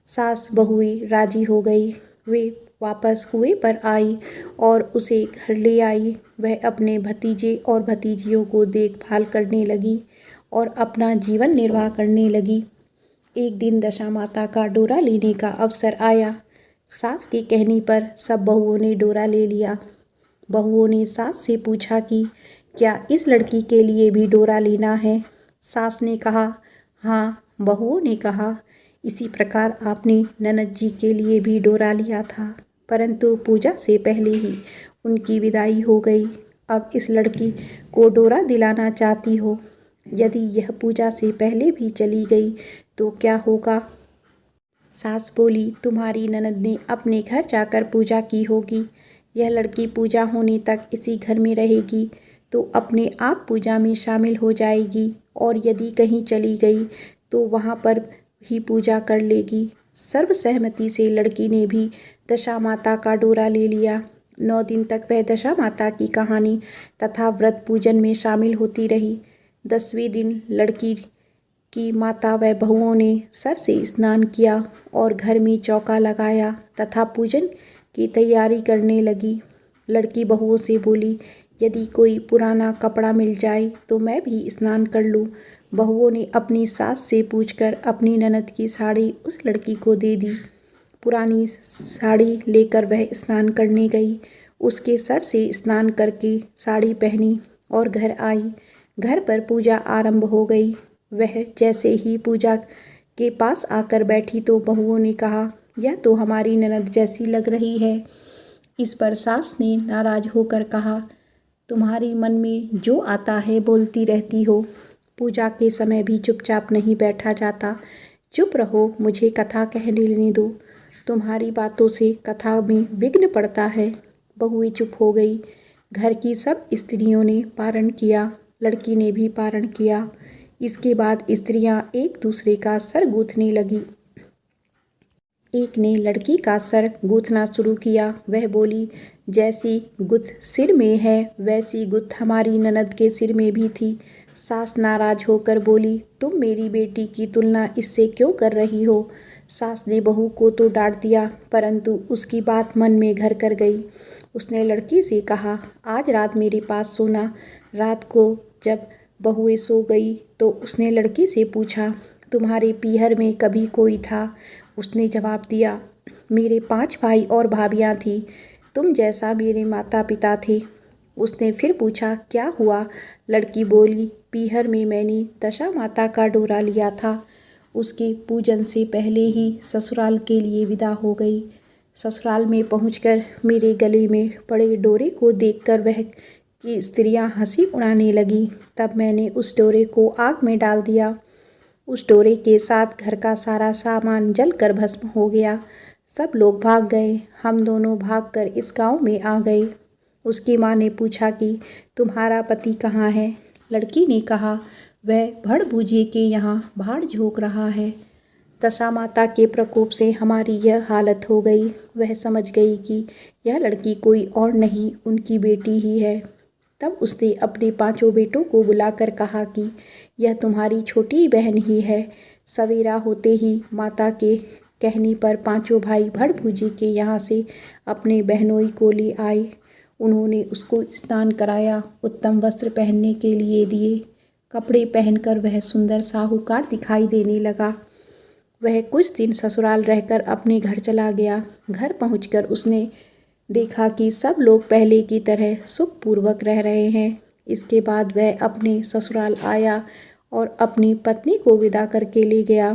S1: सास बहुएं राजी हो गई। वे वापस कुएं पर आई और उसे घर ले आई। वह अपने भतीजे और भतीजियों को देखभाल करने लगी और अपना जीवन निर्वाह करने लगी। एक दिन दशा माता का डोरा लेने का अवसर आया। सास के कहने पर सब बहुओं ने डोरा ले लिया। बहुओं ने सास से पूछा कि क्या इस लड़की के लिए भी डोरा लेना है। सास ने कहा, हाँ। बहुओं ने कहा, इसी प्रकार आपने ननद जी के लिए भी डोरा लिया था, परंतु पूजा से पहले ही उनकी विदाई हो गई। अब इस लड़की को डोरा दिलाना चाहती हो। यदि यह पूजा से पहले भी चली गई तो क्या होगा। सास बोली, तुम्हारी ननद ने अपने घर जाकर पूजा की होगी। यह लड़की पूजा होने तक इसी घर में रहेगी तो अपने आप पूजा में शामिल हो जाएगी, और यदि कहीं चली गई तो वहाँ पर ही पूजा कर लेगी। सर्वसहमति से लड़की ने भी दशा माता का डोरा ले लिया। 9 दिन तक वह दशा माता की कहानी तथा व्रत पूजन में शामिल होती रही। 10वें दिन लड़की की माता व बहुओं ने सर से स्नान किया और घर में चौका लगाया तथा पूजन की तैयारी करने लगी। लड़की बहुओं से बोली, यदि कोई पुराना कपड़ा मिल जाए तो मैं भी स्नान कर लूँ। बहुओं ने अपनी सास से पूछकर अपनी ननद की साड़ी उस लड़की को दे दी। पुरानी साड़ी लेकर वह स्नान करने गई। उसके सर से स्नान करके साड़ी पहनी और घर आई। घर पर पूजा आरंभ हो गई। वह जैसे ही पूजा के पास आकर बैठी तो बहुओं ने कहा, यह तो हमारी ननद जैसी लग रही है। इस पर सास ने नाराज होकर कहा, तुम्हारी मन में जो आता है बोलती रहती हो। पूजा के समय भी चुपचाप नहीं बैठा जाता। चुप रहो, मुझे कथा कहने लेने दो। तुम्हारी बातों से कथा में विघ्न पड़ता है। बहुएं चुप हो गई। घर की सब स्त्रियों ने पारण किया। लड़की ने भी पारण किया। इसके बाद स्त्रियां एक दूसरे का सर गूंथने लगी। एक ने लड़की का सर गूंथना शुरू किया। वह बोली, जैसी गुथ सिर में है वैसी गुथ हमारी ननद के सिर में भी थी। सास नाराज होकर बोली, तुम मेरी बेटी की तुलना इससे क्यों कर रही हो। सास ने बहू को तो डांट दिया, परंतु उसकी बात मन में घर कर गई। उसने लड़की से कहा, आज रात मेरे पास सोना। रात को जब बहुएं सो गई तो उसने लड़की से पूछा, तुम्हारे पीहर में कभी कोई था। उसने जवाब दिया, मेरे 5 भाई और भाभियाँ थी, तुम जैसा मेरे माता पिता थे। उसने फिर पूछा, क्या हुआ। लड़की बोली, पीहर में मैंने दशा माता का डोरा लिया था। उसके पूजन से पहले ही ससुराल के लिए विदा हो गई। ससुराल में पहुंचकर मेरे गले में पड़े डोरे को देखकर वह की स्त्रियां हंसी उड़ाने लगी। तब मैंने उस डोरे को आग में डाल दिया। उस डोरे के साथ घर का सारा सामान जलकर भस्म हो गया। सब लोग भाग गए। हम दोनों भागकर इस गांव में आ गए। उसकी माँ ने पूछा कि तुम्हारा पति कहाँ है। लड़की ने कहा, वह भड़ बूझे के यहाँ भाड़ झोंक रहा है। दशा माता के प्रकोप से हमारी यह हालत हो गई। वह समझ गई कि यह लड़की कोई और नहीं उनकी बेटी ही है। तब उसने अपने 5 बेटों को बुलाकर कहा कि यह तुम्हारी छोटी बहन ही है। सवेरा होते ही माता के कहने पर 5 भाई भड़ बूझे के यहाँ से अपने बहनोई को ले आए। उन्होंने उसको स्नान कराया, उत्तम वस्त्र पहनने के लिए दिए। कपड़े पहनकर वह सुंदर साहूकार दिखाई देने लगा। वह कुछ दिन ससुराल रहकर अपने घर चला गया। घर पहुंचकर उसने देखा कि सब लोग पहले की तरह सुखपूर्वक रह रहे हैं। इसके बाद वह अपने ससुराल आया और अपनी पत्नी को विदा करके ले गया।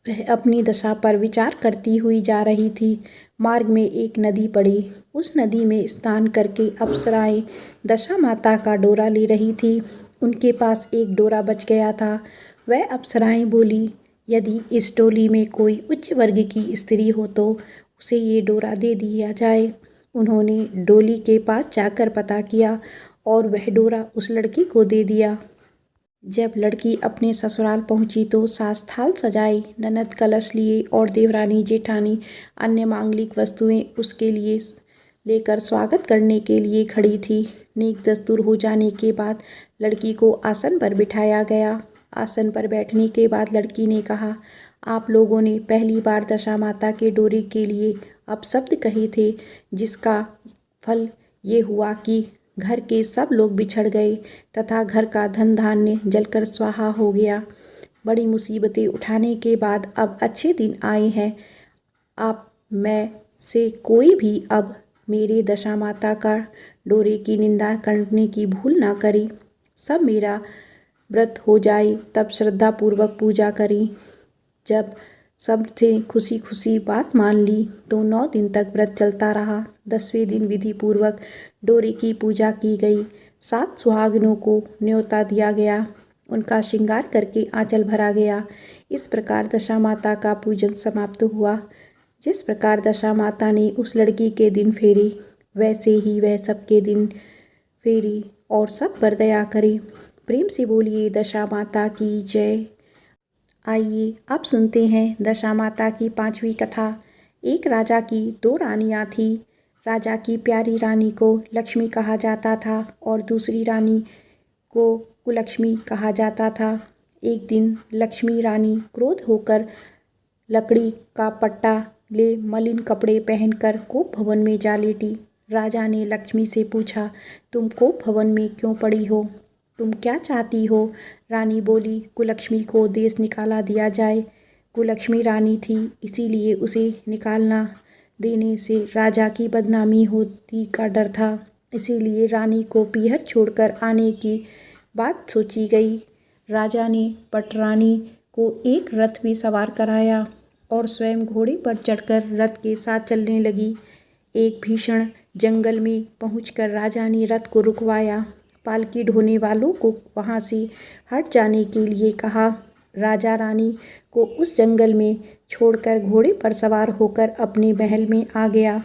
S1: वह अपनी दशा पर विचार करती हुई जा रही थी। मार्ग में एक नदी पड़ी। उस नदी में स्नान करके अप्सराएं दशा माता का डोरा ले रही थी। उनके पास एक डोरा बच गया था। वह अप्सराएं बोली, यदि इस टोली में कोई उच्च वर्ग की स्त्री हो तो उसे ये डोरा दे दिया जाए। उन्होंने डोली के पास जाकर पता किया और वह डोरा उस लड़की को दे दिया। जब लड़की अपने ससुराल पहुंची तो सास थाल सजाई, ननद कलश लिए और देवरानी जेठानी अन्य मांगलिक वस्तुएं उसके लिए लेकर स्वागत करने के लिए खड़ी थी। नेक दस्तूर हो जाने के बाद लड़की को आसन पर बिठाया गया। आसन पर बैठने के बाद लड़की ने कहा, आप लोगों ने पहली बार दशा माता के डोरे के लिए अपशब्द कहे थे, जिसका फल ये हुआ कि घर के सब लोग बिछड़ गए तथा घर का धन धान्य जलकर स्वाहा हो गया। बड़ी मुसीबतें उठाने के बाद अब अच्छे दिन आए हैं। आप में से कोई भी अब मेरे दशा माता का डोरे की निंदा करने की भूल ना करे। सब मेरा व्रत हो जाए तब श्रद्धा पूर्वक पूजा करें। जब सबसे खुशी खुशी बात मान ली तो 9 दिन तक व्रत चलता रहा। 10वें दिन विधि पूर्वक डोरे की पूजा की गई। 7 सुहागिनों को न्योता दिया गया, उनका श्रृंगार करके आंचल भरा गया। इस प्रकार दशा माता का पूजन समाप्त हुआ। जिस प्रकार दशा माता ने उस लड़की के दिन फेरे, वैसे ही वह सबके दिन फेरी और सब पर दया करे। प्रेम से बोलिए दशा माता की जय। आइए अब सुनते हैं दशा माता की 5वीं कथा। एक राजा की 2 रानियां थीं। राजा की प्यारी रानी को लक्ष्मी कहा जाता था और दूसरी रानी को कुलक्ष्मी कहा जाता था। एक दिन लक्ष्मी रानी क्रोध होकर लकड़ी का पट्टा ले मलिन कपड़े पहनकर कोप भवन में जा लेटी। राजा ने लक्ष्मी से पूछा, तुम कोप भवन में क्यों पड़ी हो? तुम क्या चाहती हो? रानी बोली, कुलक्ष्मी को देश निकाला दिया जाए। कुलक्ष्मी रानी थी, इसीलिए उसे निकालना देने से राजा की बदनामी होती का डर था। इसीलिए रानी को पीहर छोड़कर आने की बात सोची गई। राजा ने पटरानी को एक रथ में सवार कराया और स्वयं घोड़े पर चढ़कर रथ के साथ चलने लगी। एक भीषण जंगल में पहुंचकर राजा ने रथ को रुकवाया। पालकी ढोने वालों को वहां से हट जाने के लिए कहा। राजा रानी को उस जंगल में छोड़कर घोड़े पर सवार होकर अपने महल में आ गया।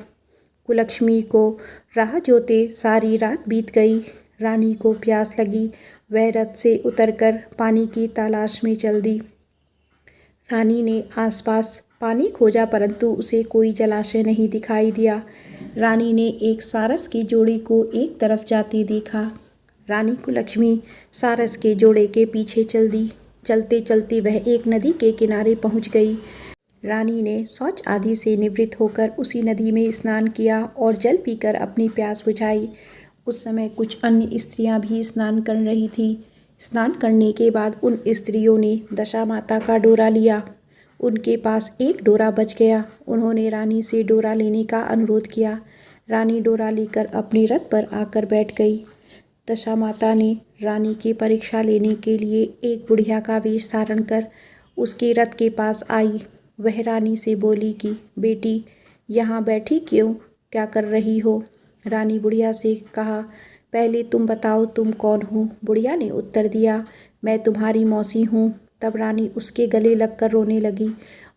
S1: कुलक्ष्मी को राह जोते सारी रात बीत गई। रानी को प्यास लगी, वह रथ से उतरकर पानी की तलाश में चल दी। रानी ने आसपास पानी खोजा परंतु उसे कोई जलाशय नहीं दिखाई दिया। रानी ने एक सारस की जोड़ी को एक तरफ जाते देखा। रानी कुलक्ष्मी सारस के जोड़े के पीछे चल दी। चलते चलते वह एक नदी के किनारे पहुंच गई। रानी ने शौच आदि से निवृत्त होकर उसी नदी में स्नान किया और जल पीकर अपनी प्यास बुझाई। उस समय कुछ अन्य स्त्रियां भी स्नान कर रही थी। स्नान करने के बाद उन स्त्रियों ने दशा माता का डोरा लिया। उनके पास एक डोरा बच गया। उन्होंने रानी से डोरा लेने का अनुरोध किया। रानी डोरा लेकर अपने रथ पर आकर बैठ गई। दशा माता ने रानी की परीक्षा लेने के लिए एक बुढ़िया का वेश धारण कर उसके रथ के पास आई। वह रानी से बोली कि बेटी, यहाँ बैठी क्यों, क्या कर रही हो? रानी बुढ़िया से कहा, पहले तुम बताओ तुम कौन हो? बुढ़िया ने उत्तर दिया, मैं तुम्हारी मौसी हूँ। तब रानी उसके गले लगकर रोने लगी।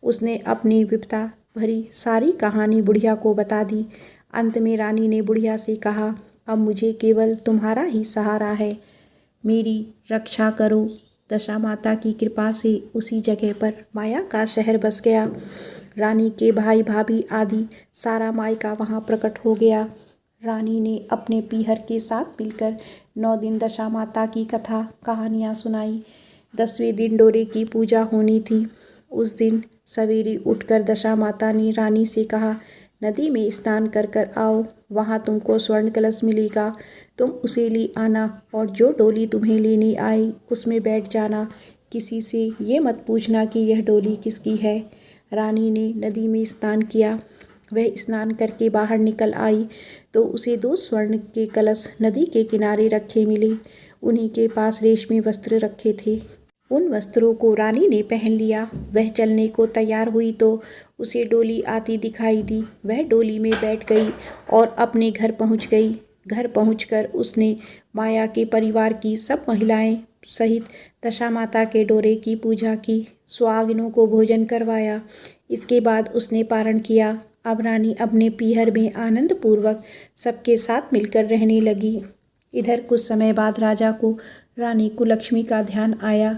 S1: उसने अपनी विपदा भरी सारी कहानी बुढ़िया को बता दी। अंत में रानी ने बुढ़िया से कहा, अब मुझे केवल तुम्हारा ही सहारा है, मेरी रक्षा करो। दशा माता की कृपा से उसी जगह पर माया का शहर बस गया। रानी के भाई भाभी आदि सारा मायका वहाँ प्रकट हो गया। रानी ने अपने पीहर के साथ मिलकर 9 दिन दशा माता की कथा कहानियाँ सुनाई। 10वें दिन डोरे की पूजा होनी थी। उस दिन सवेरे उठकर दशा माता ने रानी से कहा, नदी में स्नान कर कर आओ, वहाँ तुमको स्वर्ण कलश मिलेगा, तुम उसे ले आना और जो डोली तुम्हें लेने आए उसमें बैठ जाना। किसी से ये मत पूछना कि यह डोली किसकी है। रानी ने नदी में स्नान किया। वह स्नान करके बाहर निकल आई तो उसे 2 स्वर्ण के कलश नदी के किनारे रखे मिले। उन्हीं के पास रेशमी वस्त्र रखे थे। उन वस्त्रों को रानी ने पहन लिया। वह चलने को तैयार हुई तो उसे डोली आती दिखाई दी। वह डोली में बैठ गई और अपने घर पहुंच गई। घर पहुंचकर उसने माया के परिवार की सब महिलाएं सहित दशा माता के डोरे की पूजा की, सुहागिनों को भोजन करवाया। इसके बाद उसने पारण किया। अब रानी अपने पीहर में आनंद पूर्वक सबके साथ मिलकर रहने लगी। इधर कुछ समय बाद राजा को रानी कुलक्ष्मी का ध्यान आया।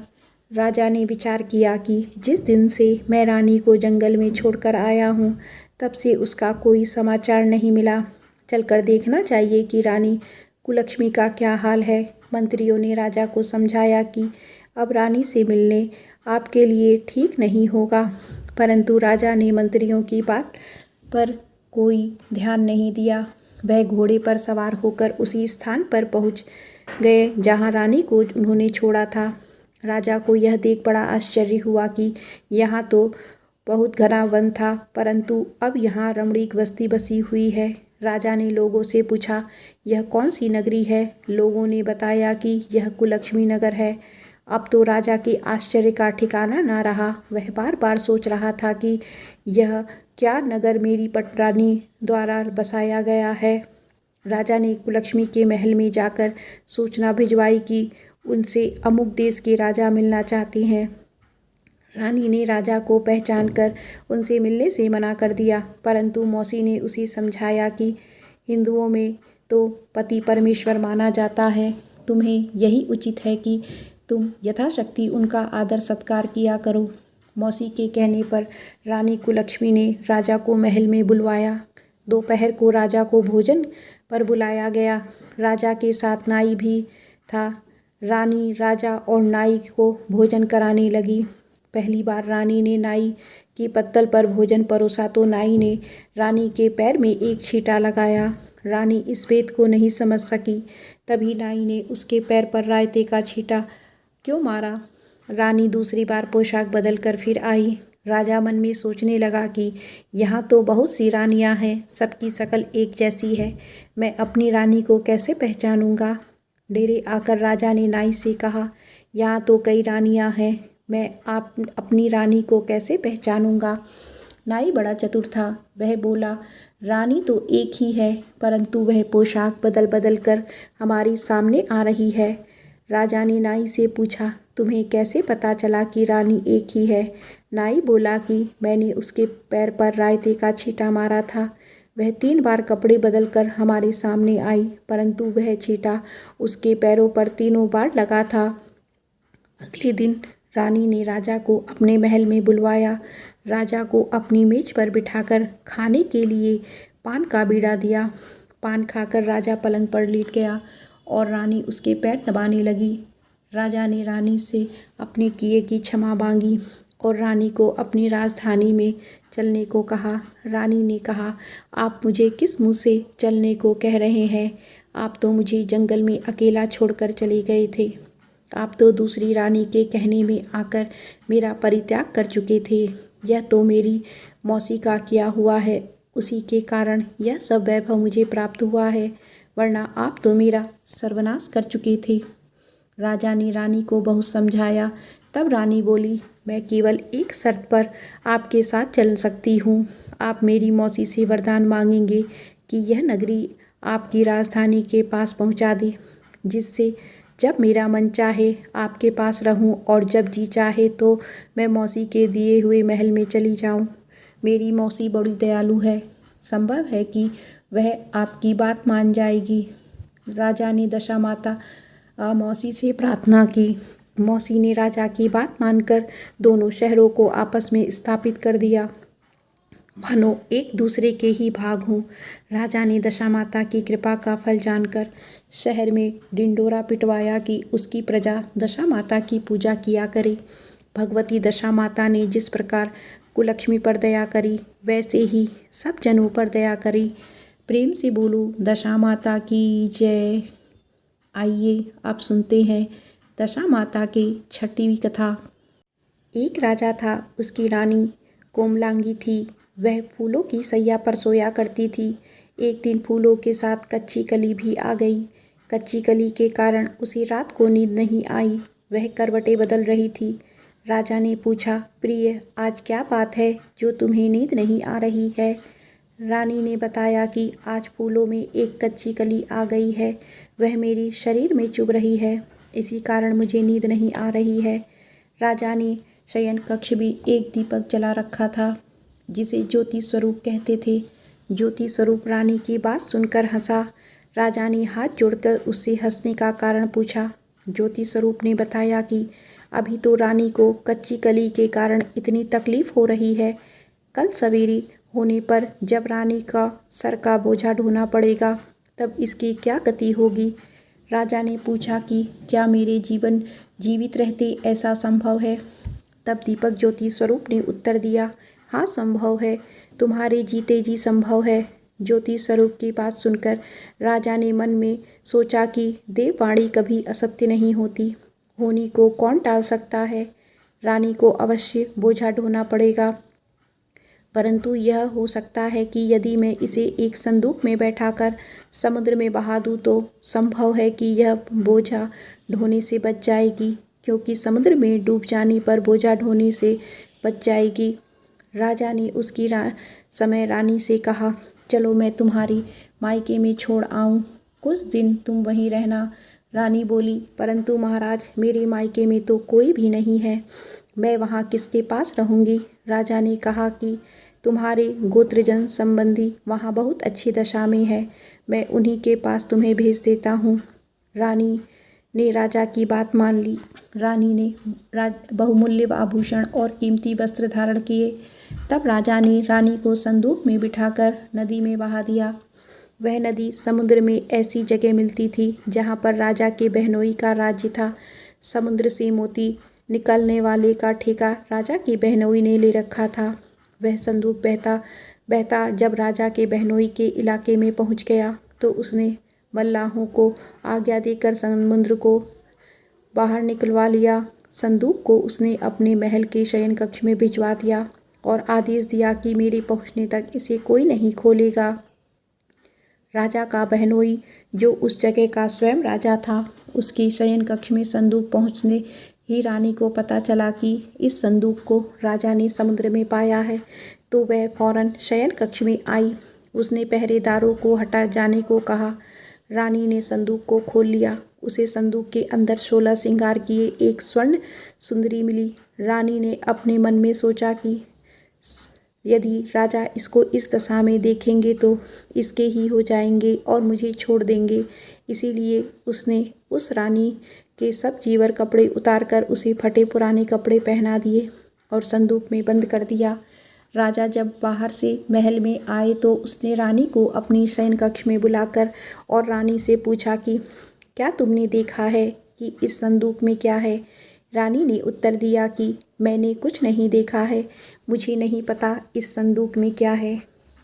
S1: राजा ने विचार किया कि जिस दिन से मैं रानी को जंगल में छोड़कर आया हूँ तब से उसका कोई समाचार नहीं मिला। चलकर देखना चाहिए कि रानी कुलक्ष्मी का क्या हाल है। मंत्रियों ने राजा को समझाया कि अब रानी से मिलने आपके लिए ठीक नहीं होगा, परंतु राजा ने मंत्रियों की बात पर कोई ध्यान नहीं दिया। वह घोड़े पर सवार होकर उसी स्थान पर पहुंच गए जहां रानी को उन्होंने छोड़ा था। राजा को यह देख बड़ा आश्चर्य हुआ कि यहाँ तो बहुत घना वन था, परंतु अब यहाँ रमणीक बस्ती बसी हुई है। राजा ने लोगों से पूछा, यह कौन सी नगरी है? लोगों ने बताया कि यह कुलक्ष्मी नगर है। अब तो राजा के आश्चर्य का ठिकाना ना रहा। वह बार बार सोच रहा था कि यह क्या नगर मेरी पटरानी द्वारा बसाया गया है। राजा ने कुलक्ष्मी के महल में जाकर सूचना भिजवाई कि उनसे अमुक देश के राजा मिलना चाहते हैं। रानी ने राजा को पहचान कर उनसे मिलने से मना कर दिया, परंतु मौसी ने उसे समझाया कि हिंदुओं में तो पति परमेश्वर माना जाता है। तुम्हें यही उचित है कि तुम यथाशक्ति उनका आदर सत्कार किया करो। मौसी के कहने पर रानी कुलक्ष्मी ने राजा को महल में बुलवाया। दोपहर को राजा को भोजन पर बुलाया गया। राजा के साथ नाई भी था। रानी राजा और नाई को भोजन कराने लगी। पहली बार रानी ने नाई की पत्तल पर भोजन परोसा तो नाई ने रानी के पैर में एक छींटा लगाया। रानी इस भेद को नहीं समझ सकी। तभी नाई ने उसके पैर पर रायते का छींटा क्यों मारा। रानी दूसरी बार पोशाक बदल कर फिर आई। राजा मन में सोचने लगा कि यहाँ तो बहुत सी रानियाँ हैं, सबकी शक्ल एक जैसी है, मैं अपनी रानी को कैसे पहचानूंगा। डेरे आकर राजा ने नाई से कहा, यहाँ तो कई रानियाँ हैं, मैं अपनी रानी को कैसे पहचानूंगा। नाई बड़ा चतुर था। वह बोला, रानी तो एक ही है, परंतु वह पोशाक बदल बदल कर हमारी सामने आ रही है। राजा ने नाई से पूछा, तुम्हें कैसे पता चला कि रानी एक ही है। नाई बोला कि मैंने उसके पैर पर रायते का छींटा मारा था। वह 3 बार कपड़े बदलकर हमारे सामने आई, परंतु वह छींटा उसके पैरों पर तीनों बार लगा था। अगले दिन रानी ने राजा को अपने महल में बुलवाया। राजा को अपनी मेज पर बिठाकर खाने के लिए पान का बीड़ा दिया। पान खाकर राजा पलंग पर लेट गया और रानी उसके पैर दबाने लगी। राजा ने रानी से अपने किए की क्षमा मांगी और रानी को अपनी राजधानी में चलने को कहा। रानी ने कहा, आप मुझे किस मुँह से चलने को कह रहे हैं? आप तो मुझे जंगल में अकेला छोड़कर चले गए थे। आप तो दूसरी रानी के कहने में आकर मेरा परित्याग कर चुके थे। यह तो मेरी मौसी का किया हुआ है, उसी के कारण यह सब वैभव मुझे प्राप्त हुआ है, वरना आप तो मेरा सर्वनाश कर चुके थे। राजा ने रानी को बहुत समझाया। तब रानी बोली, मैं केवल एक शर्त पर आपके साथ चल सकती हूँ। आप मेरी मौसी से वरदान मांगेंगे कि यह नगरी आपकी राजधानी के पास पहुँचा दे, जिससे जब मेरा मन चाहे आपके पास रहूं और जब जी चाहे तो मैं मौसी के दिए हुए महल में चली जाऊं। मेरी मौसी बड़ी दयालु है, संभव है कि वह आपकी बात मान जाएगी। राजा ने दशा माता मौसी से प्रार्थना की। मौसी ने राजा की बात मानकर दोनों शहरों को आपस में स्थापित कर दिया, मानो एक दूसरे के ही भाग हों। राजा ने दशा माता की कृपा का फल जानकर शहर में डिंडोरा पिटवाया कि उसकी प्रजा दशा माता की पूजा किया करे। भगवती दशा माता ने जिस प्रकार कुलक्ष्मी पर दया करी, वैसे ही सब जनों पर दया करी। प्रेम से बोलो दशा माता की जय। आइए अब सुनते हैं दशा माता की 6वीं कथा। एक राजा था, उसकी रानी कोमलांगी थी। वह फूलों की सैया पर सोया करती थी। एक दिन फूलों के साथ कच्ची कली भी आ गई। कच्ची कली के कारण उसे रात को नींद नहीं आई। वह करवटें बदल रही थी। राजा ने पूछा, प्रिय, आज क्या बात है जो तुम्हें नींद नहीं आ रही है? रानी ने बताया कि आज फूलों में एक कच्ची कली आ गई है। वह मेरे शरीर में चुभ रही है, इसी कारण मुझे नींद नहीं आ रही है। राजा ने शयन कक्ष भी एक दीपक जला रखा था, जिसे ज्योति स्वरूप कहते थे। ज्योति स्वरूप रानी की बात सुनकर हंसा। राजा ने हाथ जोड़कर उससे हंसने का कारण पूछा। ज्योति स्वरूप ने बताया कि अभी तो रानी को कच्ची कली के कारण इतनी तकलीफ हो रही है, कल सवेरे होने पर जब रानी का सर का बोझा ढोना पड़ेगा तब इसकी क्या गति होगी। राजा ने पूछा कि क्या मेरे जीवित रहते ऐसा संभव है। तब दीपक ज्योति स्वरूप ने उत्तर दिया, हाँ संभव है, तुम्हारे जीते जी संभव है। ज्योति स्वरूप की बात सुनकर राजा ने मन में सोचा कि देववाणी कभी असत्य नहीं होती, होनी को कौन टाल सकता है। रानी को अवश्य बोझा ढोना पड़ेगा, परंतु यह हो सकता है कि यदि मैं इसे एक संदूक में बैठाकर समुद्र में बहा दूँ तो संभव है कि यह बोझा ढोने से बच जाएगी, क्योंकि समुद्र में डूब जाने पर बोझा ढोने से बच जाएगी। राजा ने उसकी समय रानी से कहा, चलो मैं तुम्हारी मायके में छोड़ आऊँ, कुछ दिन तुम वहीं रहना। रानी बोली, परंतु महाराज मेरे मायके में तो कोई भी नहीं है, मैं वहाँ किसके पास रहूँगी। राजा ने कहा कि तुम्हारे गोत्रजन संबंधी वहाँ बहुत अच्छी दशा में है, मैं उन्हीं के पास तुम्हें भेज देता हूँ। रानी ने राजा की बात मान ली। रानी ने बहुमूल्य आभूषण और कीमती वस्त्र धारण किए। तब राजा ने रानी को संदूक में बिठाकर नदी में बहा दिया। वह नदी समुद्र में ऐसी जगह मिलती थी जहाँ पर राजा के बहनोई का राज्य था। समुद्र से मोती निकलने वाले का ठेका राजा की बहनोई ने ले रखा था। वह संदूक बहता बहता जब राजा के बहनोई के इलाके में पहुँच गया तो उसने मल्लाहों को आज्ञा देकर समुद्र को बाहर निकलवा लिया। संदूक को उसने अपने महल के शयन कक्ष में भिजवा दिया और आदेश दिया कि मेरे पहुंचने तक इसे कोई नहीं खोलेगा। राजा का बहनोई, जो उस जगह का स्वयं राजा था, उसके शयन कक्ष में संदूक पहुंचने ही रानी को पता चला कि इस संदूक को राजा ने समुद्र में पाया है, तो वह फौरन शयन कक्ष में आई। उसने पहरेदारों को हटा जाने को कहा। रानी ने संदूक को खोल लिया। उसे संदूक के अंदर 16 श्रृंगार किए एक स्वर्ण सुंदरी मिली। रानी ने अपने मन में सोचा कि यदि राजा इसको इस दशा में देखेंगे तो इसके ही हो जाएंगे और मुझे छोड़ देंगे। इसीलिए उसने उस रानी के सब जीवर कपड़े उतारकर उसे फटे पुराने कपड़े पहना दिए और संदूक में बंद कर दिया। राजा जब बाहर से महल में आए तो उसने रानी को अपनी शयन कक्ष में बुलाकर और रानी से पूछा कि क्या तुमने देखा है कि इस संदूक में क्या है। रानी ने उत्तर दिया कि मैंने कुछ नहीं देखा है, मुझे नहीं पता इस संदूक में क्या है।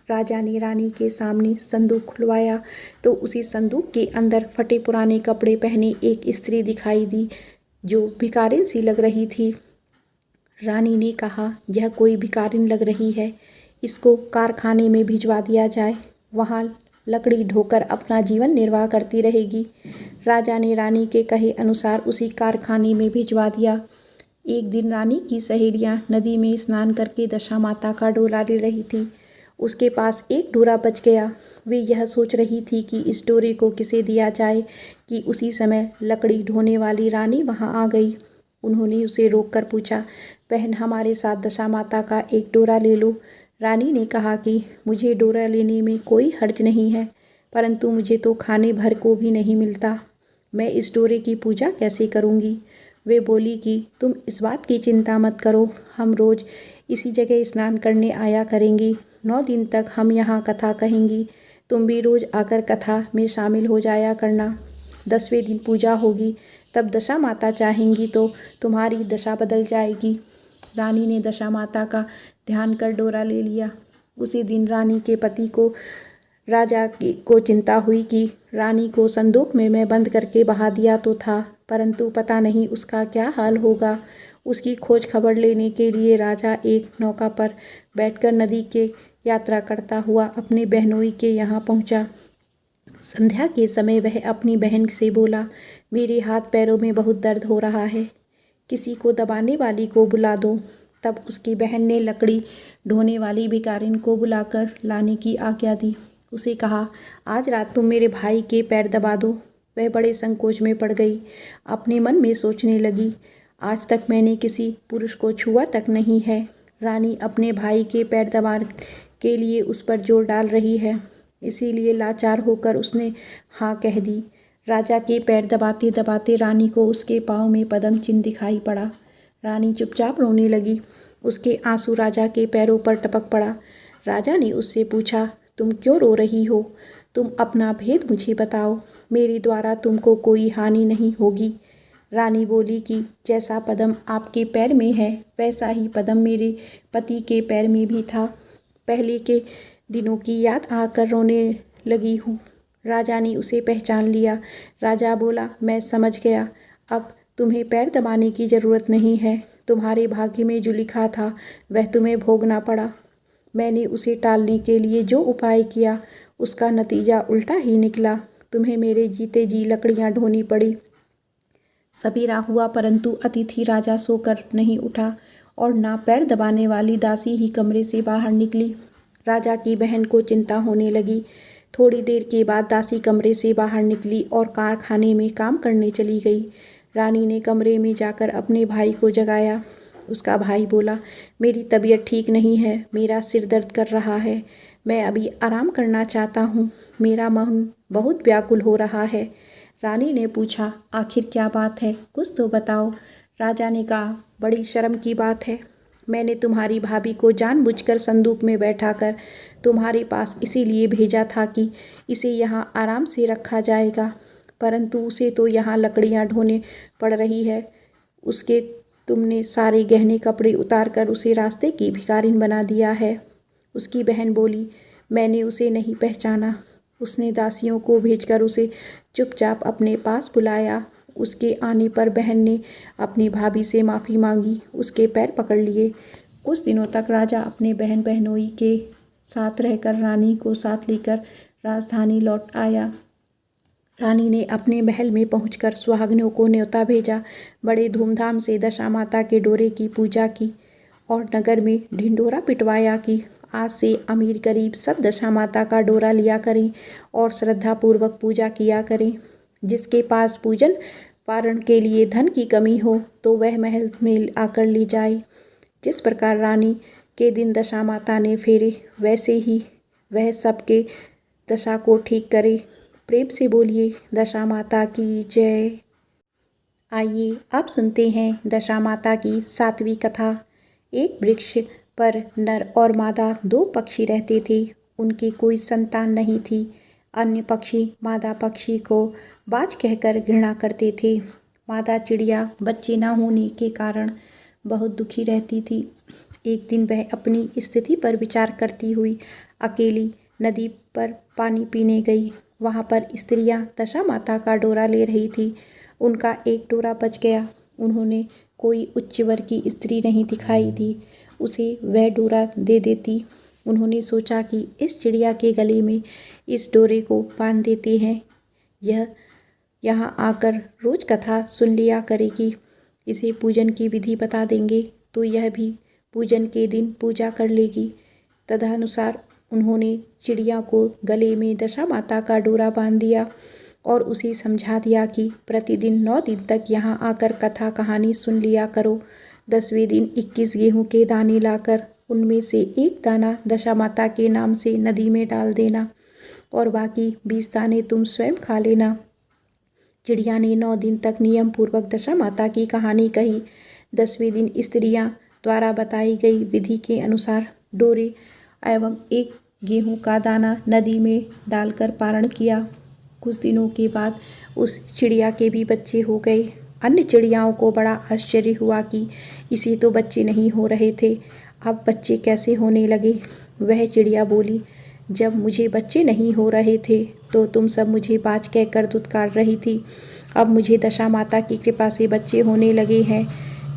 S1: राजा ने रानी के सामने संदूक खुलवाया तो उसी संदूक के अंदर फटे पुराने कपड़े पहने एक स्त्री दिखाई दी जो भिखारिन सी लग रही थी। रानी ने कहा, यह कोई भिखारिन लग रही है, इसको कारखाने में भिजवा दिया जाए, वहाँ लकड़ी ढोकर अपना जीवन निर्वाह करती रहेगी। राजा ने रानी के कहे अनुसार उसी कारखाने में भिजवा दिया। एक दिन रानी की सहेलियाँ नदी में स्नान करके दशा माता का डोला ले रही थी। उसके पास एक डोरा बच गया। वे यह सोच रही थी कि इस डोरे को किसे दिया जाए कि उसी समय लकड़ी ढोने वाली रानी वहाँ आ गई। उन्होंने उसे रोककर पूछा, बहन हमारे साथ दशा माता का एक डोरा ले लो। रानी ने कहा कि मुझे डोरा लेने में कोई हर्ज नहीं है, परंतु मुझे तो खाने भर को भी नहीं मिलता, मैं इस डोरे की पूजा कैसे करूँगी। वे बोली कि तुम इस बात की चिंता मत करो, हम रोज़ इसी जगह स्नान करने आया करेंगी। 9 दिन तक हम यहाँ कथा कहेंगी, तुम भी रोज़ आकर कथा में शामिल हो जाया करना। 10वें दिन पूजा होगी, तब दशा माता चाहेंगी तो तुम्हारी दशा बदल जाएगी। रानी ने दशा माता का ध्यान कर डोरा ले लिया। उसी दिन रानी के पति को राजा को चिंता हुई कि रानी को संदूक में मैं बंद करके बहा दिया तो था, परंतु पता नहीं उसका क्या हाल होगा। उसकी खोज खबर लेने के लिए राजा एक नौका पर बैठकर नदी के यात्रा करता हुआ अपने बहनोई के यहाँ पहुँचा। संध्या के समय वह अपनी बहन से बोला, मेरे हाथ पैरों में बहुत दर्द हो रहा है, किसी को दबाने वाली को बुला दो। तब उसकी बहन ने लकड़ी ढोने वाली भिखारिन को बुलाकर लाने की आज्ञा दी। उसे कहा, आज रात तुम मेरे भाई के पैर दबा दो। वह बड़े संकोच में पड़ गई। अपने मन में सोचने लगी, आज तक मैंने किसी पुरुष को छुआ तक नहीं है। रानी अपने भाई के पैर दबाने के लिए उस पर जोर डाल रही है, इसीलिए लाचार होकर उसने हाँ कह दी। राजा के पैर दबाते दबाते रानी को उसके पाँव में पद्म चिन्ह दिखाई पड़ा। रानी चुपचाप रोने लगी। उसके आंसू राजा के पैरों पर टपक पड़ा। राजा ने उससे पूछा, तुम क्यों रो रही हो? तुम अपना भेद मुझे बताओ। मेरे द्वारा तुमको कोई हानि नहीं होगी। रानी बोली कि जैसा पद्म आपके पैर में है वैसा ही पद्म मेरे पति के पैर में भी था। पहले के दिनों की याद आकर रोने लगी हूँ। राजा ने उसे पहचान लिया। राजा बोला, मैं समझ गया। अब तुम्हें पैर दबाने की ज़रूरत नहीं है। तुम्हारे भाग्य में जो लिखा था वह तुम्हें भोगना पड़ा। मैंने उसे टालने के लिए जो उपाय किया उसका नतीजा उल्टा ही निकला। तुम्हें मेरे जीते जी लकड़ियाँ ढोनी पड़ी। सवेरा हुआ परंतु अतिथि राजा सोकर नहीं उठा और ना पैर दबाने वाली दासी ही कमरे से बाहर निकली। राजा की बहन को चिंता होने लगी। थोड़ी देर के बाद दासी कमरे से बाहर निकली और कारखाने में काम करने चली गई। रानी ने कमरे में जाकर अपने भाई को जगाया। उसका भाई बोला, मेरी तबीयत ठीक नहीं है, मेरा सिर दर्द कर रहा है, मैं अभी आराम करना चाहता हूँ, मेरा मन बहुत व्याकुल हो रहा है। रानी ने पूछा, आखिर क्या बात है, कुछ तो बताओ। राजा ने कहा, बड़ी शर्म की बात है। मैंने तुम्हारी भाभी को जानबूझकर संदूक में बैठाकर तुम्हारे पास इसीलिए भेजा था कि इसे यहाँ आराम से रखा जाएगा, परंतु उसे तो यहाँ लकड़ियाँ ढोने पड़ रही है। उसके तुमने सारे गहने कपड़े उतार कर उसे रास्ते की भिखारिन बना दिया है। उसकी बहन बोली, मैंने उसे नहीं पहचाना। उसने दासियों को भेजकर उसे चुपचाप अपने पास बुलाया। उसके आने पर बहन ने अपनी भाभी से माफ़ी मांगी, उसके पैर पकड़ लिए। कुछ दिनों तक राजा अपने बहन बहनोई के साथ रहकर रानी को साथ लेकर राजधानी लौट आया। रानी ने अपने महल में पहुंचकर सुहागनों को न्योता भेजा। बड़े धूमधाम से दशा माता के डोरे की पूजा की और नगर में ढिंढोरा पिटवाया कि आज से अमीर गरीब सब दशा माता का डोरा लिया करें और श्रद्धापूर्वक पूजा किया करें। जिसके पास पूजन पारण के लिए धन की कमी हो तो वह महल में आकर ले जाए। जिस प्रकार रानी के दिन दशा माता ने फेरे वैसे ही वह सबके दशा को ठीक करे। प्रेम से बोलिए दशा माता की जय। आइए अब सुनते हैं दशा माता की 7वीं कथा। एक वृक्ष पर नर और मादा 2 पक्षी रहते थे। उनकी कोई संतान नहीं थी। अन्य पक्षी मादा पक्षी को बाज कहकर घृणा करते थे। मादा चिड़िया बच्चे न होने के कारण बहुत दुखी रहती थी। एक दिन वह अपनी स्थिति पर विचार करती हुई अकेली नदी पर पानी पीने गई। वहाँ पर स्त्रियाँ दशा माता का डोरा ले रही थी। उनका एक डोरा बच गया। उन्होंने कोई उच्च वर्ग की स्त्री नहीं दिखाई दी, उसे वह डोरा दे देती। उन्होंने सोचा कि इस चिड़िया के गले में इस डोरे को बांध देते हैं। यह यहाँ आकर रोज कथा सुन लिया करेगी। इसे पूजन की विधि बता देंगे तो यह भी पूजन के दिन पूजा कर लेगी। तदनुसार उन्होंने चिड़िया को गले में दशा माता का डोरा बांध दिया और उसे समझा दिया कि प्रतिदिन 9 दिन तक यहाँ आकर कथा कहानी सुन लिया करो। 10वें दिन 21 गेहूँ के दाने लाकर उनमें से एक दाना दशा माता के नाम से नदी में डाल देना और बाकी 20 दाने तुम स्वयं खा लेना। चिड़िया ने 9 दिन तक नियम पूर्वक दशा माता की कहानी कही। 10वें दिन स्त्रियां द्वारा बताई गई विधि के अनुसार डोरे एवं एक गेहूं का दाना नदी में डालकर पारण किया। कुछ दिनों के बाद उस चिड़िया के भी बच्चे हो गए। अन्य चिड़ियाओं को बड़ा आश्चर्य हुआ कि इसे तो बच्चे नहीं हो रहे थे, अब बच्चे कैसे होने लगे। वह चिड़िया बोली, जब मुझे बच्चे नहीं हो रहे थे तो तुम सब मुझे बाज कहकर धुतकार रही थी। अब मुझे दशा माता की कृपा से बच्चे होने लगे हैं।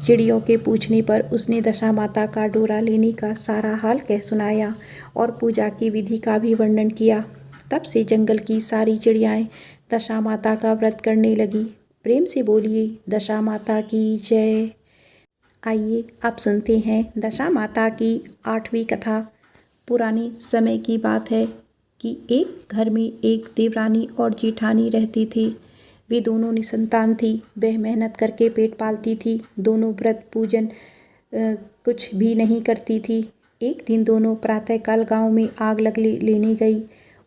S1: चिड़ियों के पूछने पर उसने दशा माता का डोरा लेने का सारा हाल कह सुनाया और पूजा की विधि का भी वर्णन किया। तब से जंगल की सारी चिड़ियाएँ दशा माता का व्रत करने लगी। प्रेम से बोलिए दशा माता की जय। आइए अब सुनते हैं दशा माता की 8वीं कथा। पुराने समय की बात है कि एक घर में एक देवरानी और जेठानी रहती थी। वे दोनों निसंतान थी। वह मेहनत करके पेट पालती थी। दोनों व्रत पूजन कुछ भी नहीं करती थी। एक दिन दोनों प्रातःकाल गांव में आग लेने गई।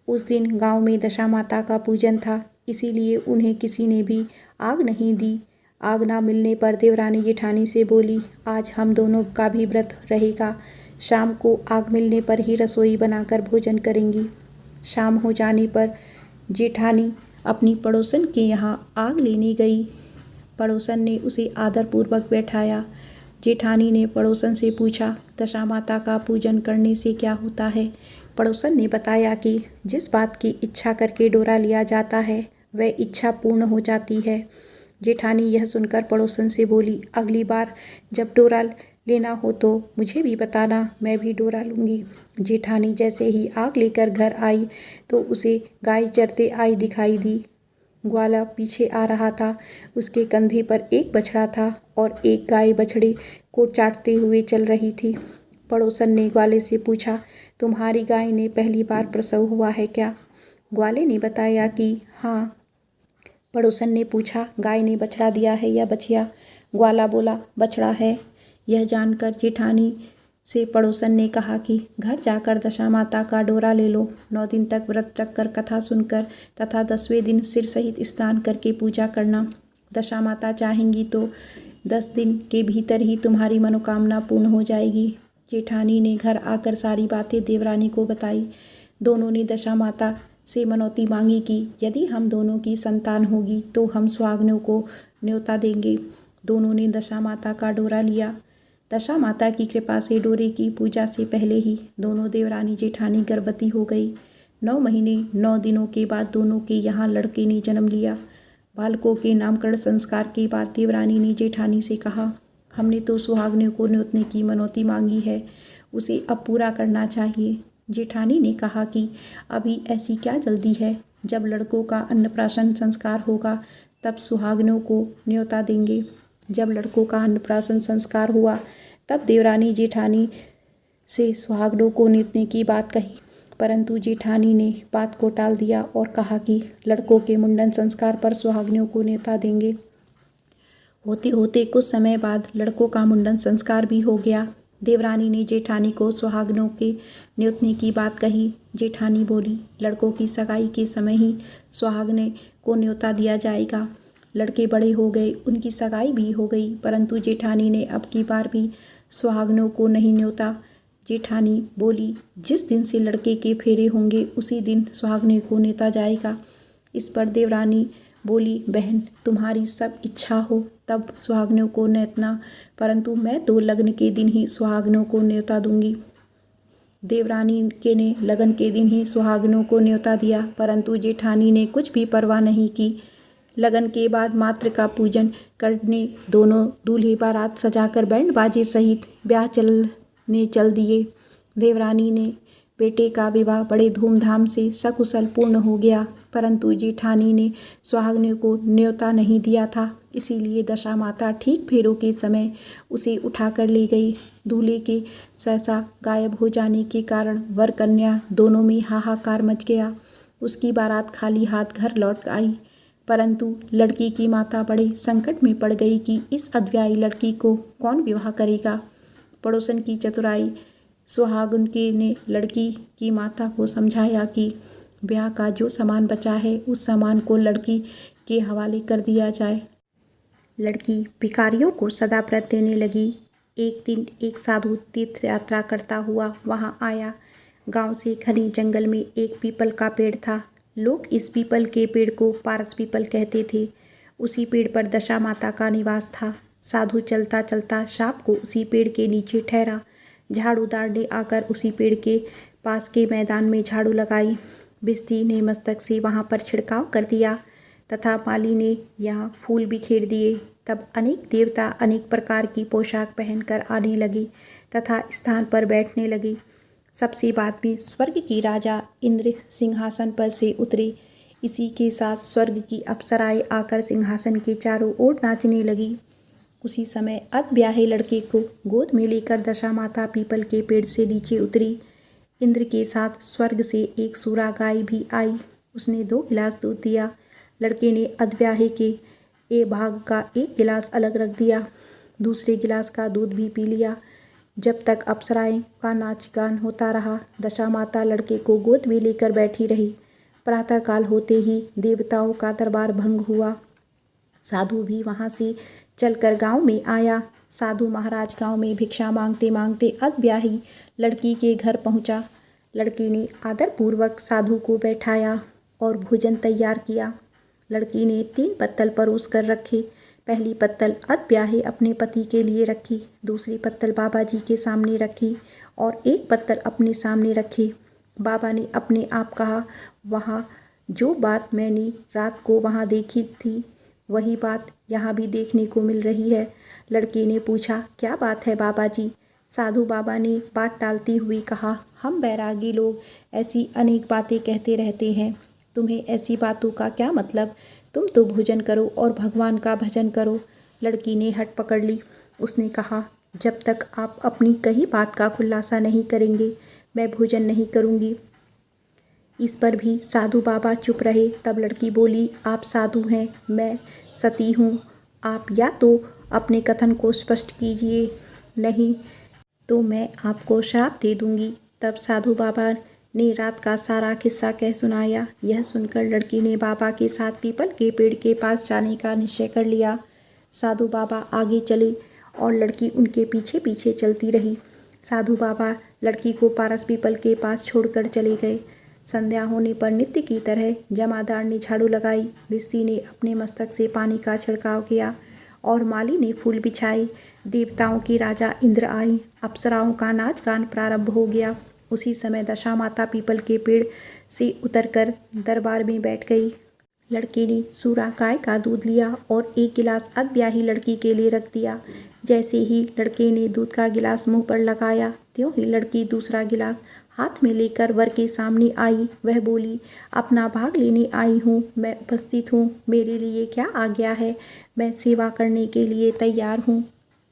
S1: उस दिन गांव में दशा माता का पूजन था, इसीलिए उन्हें किसी ने भी आग नहीं दी। आग ना मिलने पर देवरानी जेठानी से बोली, आज हम दोनों का भी व्रत रहेगा। शाम को आग मिलने पर ही रसोई बनाकर भोजन करेंगी। शाम हो जाने पर जेठानी अपनी पड़ोसन के यहाँ आग लेने गई। पड़ोसन ने उसे आदरपूर्वक बैठाया। जेठानी ने पड़ोसन से पूछा, दशा माता का पूजन करने से क्या होता है? पड़ोसन ने बताया कि जिस बात की इच्छा करके डोरा लिया जाता है वह इच्छा पूर्ण हो जाती है। जेठानी यह सुनकर पड़ोसन से बोली, अगली बार जब डोरा लेना हो तो मुझे भी बताना, मैं भी डोरा लूँगी। जेठानी जैसे ही आग लेकर घर आई तो उसे गाय चरते आई दिखाई दी। ग्वाला पीछे आ रहा था। उसके कंधे पर एक बछड़ा था और एक गाय बछड़े को चाटते हुए चल रही थी। पड़ोसन ने ग्वाले से पूछा, तुम्हारी गाय ने पहली बार प्रसव हुआ है क्या? ग्वाले ने बताया कि हाँ। पड़ोसन ने पूछा, गाय ने बछड़ा दिया है या बछिया? ग्वाला बोला, बछड़ा है। यह जानकर जेठानी से पड़ोसन ने कहा कि घर जाकर दशा माता का डोरा ले लो। 9 दिन तक व्रत रखकर कथा सुनकर तथा 10वें दिन सिर सहित स्नान करके पूजा करना। दशा माता चाहेंगी तो 10 दिन के भीतर ही तुम्हारी मनोकामना पूर्ण हो जाएगी। जेठानी ने घर आकर सारी बातें देवरानी को बताई। दोनों ने दशा माता से मनौती मांगी कि यदि हम दोनों की संतान होगी तो हम सुहागनों को न्योता देंगे। दोनों ने दशा माता का डोरा लिया। दशा माता की कृपा से डोरे की पूजा से पहले ही दोनों देवरानी जेठानी गर्भवती हो गई। 9 महीने 9 दिनों के बाद दोनों के यहाँ लड़के ने जन्म लिया। बालकों के नामकरण संस्कार के बाद देवरानी ने जेठानी से कहा, हमने तो सुहागनों को न्योतने की मनौती मांगी है, उसे अब पूरा करना चाहिए। जेठानी ने कहा कि अभी ऐसी क्या जल्दी है, जब लड़कों का अन्नप्राशन संस्कार होगा तब सुहागनों को न्योता देंगे। जब लड़कों का अन्नप्राशन संस्कार हुआ तब देवरानी जेठानी से सुहागनों को न्योतने की बात कही, परंतु जेठानी ने बात को टाल दिया और कहा कि लड़कों के मुंडन संस्कार पर सुहागनों को न्योता देंगे। होते होते कुछ समय बाद लड़कों का मुंडन संस्कार भी हो गया। देवरानी ने जेठानी को सुहागनों के न्योतने की बात कही। जेठानी बोली, लड़कों की सगाई के समय ही सुहागने को न्योता दिया जाएगा। लड़के बड़े हो गए, उनकी सगाई भी हो गई, परंतु जेठानी ने अब की बार भी सुहागनों को नहीं न्योता। जेठानी बोली, जिस दिन से लड़के के फेरे होंगे उसी दिन सुहागने को न्योता जाएगा। इस पर देवरानी बोली, बहन तुम्हारी सब इच्छा हो तब सुहागनों को न्योतना, परंतु मैं तो लगन के दिन ही सुहागनों को न्योता दूंगी। देवरानी के ने लगन के दिन ही सुहागनों को न्योता दिया, परंतु जेठानी ने कुछ भी परवाह नहीं की। लगन के बाद मात्र का पूजन करने दोनों दूल्हे बारात सजाकर बैंड बाजे सहित ब्याह चलने चल दिए। देवरानी ने बेटे का विवाह बड़े धूमधाम से सकुशल पूर्ण हो गया, परंतु जेठानी ने सुहागनों को न्योता नहीं दिया था। इसीलिए दशा माता ठीक फेरों के समय उसे उठाकर ले गई। दूल्हे के सहसा गायब हो जाने के कारण वर कन्या दोनों में हाहाकार मच गया। उसकी बारात खाली हाथ घर लौट आई, परंतु लड़की की माता बड़े संकट में पड़ गई कि इस अद्व्यायी लड़की को कौन विवाह करेगा। पड़ोसन की चतुराई सुहागन के ने लड़की की माता को समझाया कि ब्याह का जो सामान बचा है उस सामान को लड़की के हवाले कर दिया जाए। लड़की भिखारियों को सदा व्रत देने लगी। एक दिन एक साधु तीर्थ यात्रा करता हुआ वहां आया। गांव से घने जंगल में एक पीपल का पेड़ था। लोग इस पीपल के पेड़ को पारस पीपल कहते थे। उसी पेड़ पर दशा माता का निवास था। साधु चलता चलता शाम को उसी पेड़ के नीचे ठहरा। झाड़ूदार ने आकर उसी पेड़ के पास के मैदान में झाड़ू लगाई। बिस्ती ने मस्तक से वहां पर छिड़काव कर दिया तथा माली ने यहाँ फूल बिखेर दिए। तब अनेक देवता अनेक प्रकार की पोशाक पहनकर आने लगे तथा स्थान पर बैठने लगे। सबसे बाद में स्वर्ग की राजा इंद्र सिंहासन पर से उतरे। इसी के साथ स्वर्ग की अप्सराएं आकर सिंहासन के चारों ओर नाचने लगी। उसी समय अधब्याहे लड़के को गोद में लेकर दशा माता पीपल के पेड़ से नीचे उतरी। इंद्र के साथ स्वर्ग से एक सूरा गाय भी आई। उसने 2 गिलास दूध दिया। लड़के ने अधब्याहे के भाग का एक गिलास अलग रख दिया। दूसरे गिलास का दूध भी पी लिया। जब तक अप्सराएं का नाच गान होता रहा, दशा माता लड़के को गोद में लेकर बैठी रही। प्रातःकाल होते ही देवताओं का दरबार भंग हुआ। साधु भी वहाँ से चलकर गांव में आया। साधु महाराज गांव में भिक्षा मांगते मांगते अल्पब्याही लड़की के घर पहुँचा। लड़की ने आदरपूर्वक साधु को बैठाया और भोजन तैयार किया। लड़की ने 3 पत्तल परोस कर रखे। पहली पत्तल अल्पब्याही अपने पति के लिए रखी, दूसरी पत्तल बाबा जी के सामने रखी और एक पत्तल अपने सामने रखी। बाबा ने अपने आप कहा, वहाँ जो बात मैंने रात को वहाँ देखी थी वही बात यहाँ भी देखने को मिल रही है। लड़की ने पूछा, क्या बात है बाबा जी? साधु बाबा ने बात टालती हुई कहा, हम बैरागी लोग ऐसी अनेक बातें कहते रहते हैं, तुम्हें ऐसी बातों का क्या मतलब? तुम तो भोजन करो और भगवान का भजन करो। लड़की ने हट पकड़ ली। उसने कहा, जब तक आप अपनी कही बात का खुलासा नहीं करेंगे मैं भोजन नहीं करूँगी। इस पर भी साधु बाबा चुप रहे। तब लड़की बोली, आप साधु हैं, मैं सती हूँ, आप या तो अपने कथन को स्पष्ट कीजिए, नहीं तो मैं आपको श्राप दे दूँगी। तब साधु बाबा ने रात का सारा किस्सा कह सुनाया। यह सुनकर लड़की ने बाबा के साथ पीपल के पेड़ के पास जाने का निश्चय कर लिया। साधु बाबा आगे चले और लड़की उनके पीछे पीछे चलती रही। साधु बाबा लड़की को पारस पीपल के पास छोड़कर चले गए। संध्या होने पर नित्य की तरह जमादार ने झाड़ू लगाई, भिस्ती ने अपने मस्तक से पानी का छिड़काव किया और माली ने फूल बिछाए। देवताओं के राजा इंद्र आए, अप्सराओं का नाच गान प्रारंभ हो गया। उसी समय दशा माता पीपल के पेड़ से उतरकर दरबार में बैठ गई। लड़के ने सूरा गाय का दूध लिया और एक गिलास अल्पब्याही लड़की के लिए रख दिया। जैसे ही लड़के ने दूध का गिलास मुंह पर लगाया, त्यों ही लड़की दूसरा गिलास हाथ में लेकर वर के सामने आई। वह बोली, अपना भाग लेने आई हूँ, मैं उपस्थित हूँ, मेरे लिए क्या आज्ञा है? मैं सेवा करने के लिए तैयार हूँ।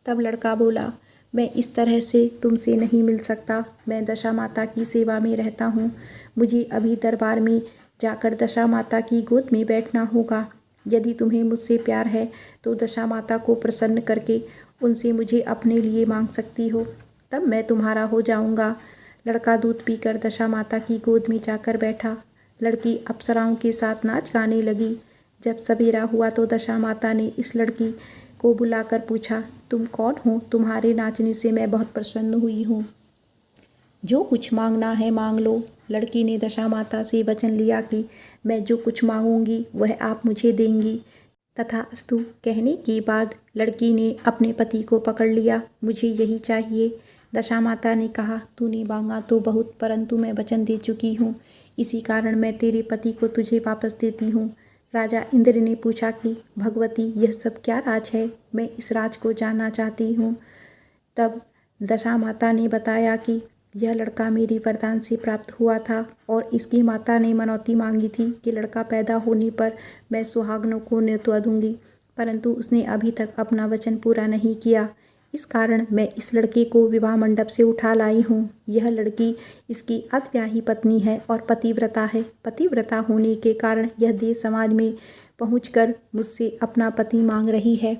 S1: तब लड़का बोला, मैं इस तरह से तुमसे नहीं मिल सकता, मैं दशा माता की सेवा में रहता हूँ, मुझे अभी दरबार में जाकर दशा माता की गोद में बैठना होगा। यदि तुम्हें मुझसे प्यार है तो दशा माता को प्रसन्न करके उनसे मुझे अपने लिए मांग सकती हो, तब मैं तुम्हारा हो जाऊंगा। लड़का दूध पीकर दशा माता की गोद में जाकर बैठा। लड़की अप्सराओं के साथ नाच गाने लगी। जब सवेरा हुआ तो दशा माता ने इस लड़की को बुलाकर पूछा, तुम कौन हो? तुम्हारे नाचने से मैं बहुत प्रसन्न हुई हूँ, जो कुछ मांगना है मांग लो। लड़की ने दशा माता से वचन लिया कि मैं जो कुछ मांगूंगी वह आप मुझे देंगी। तथास्तु कहने के बाद लड़की ने अपने पति को पकड़ लिया। मुझे यही चाहिए। दशा माता ने कहा, तूने मांगा तो बहुत, परंतु मैं वचन दे चुकी हूँ, इसी कारण मैं तेरे पति को तुझे वापस देती हूँ। राजा इंद्र ने पूछा कि भगवती यह सब क्या राज है? मैं इस राज को जानना चाहती हूँ। तब दशा माता ने बताया कि यह लड़का मेरी वरदान से प्राप्त हुआ था और इसकी माता ने मनौती मांगी थी कि लड़का पैदा होने पर मैं सुहागनों को न्योता दूंगी, परंतु उसने अभी तक अपना वचन पूरा नहीं किया। इस कारण मैं इस लड़के को विवाह मंडप से उठा लाई हूँ। यह लड़की इसकी अल्पब्याही पत्नी है और पतिव्रता है। पतिव्रता होने के कारण यह देश समाज में पहुंचकर मुझसे अपना पति मांग रही है।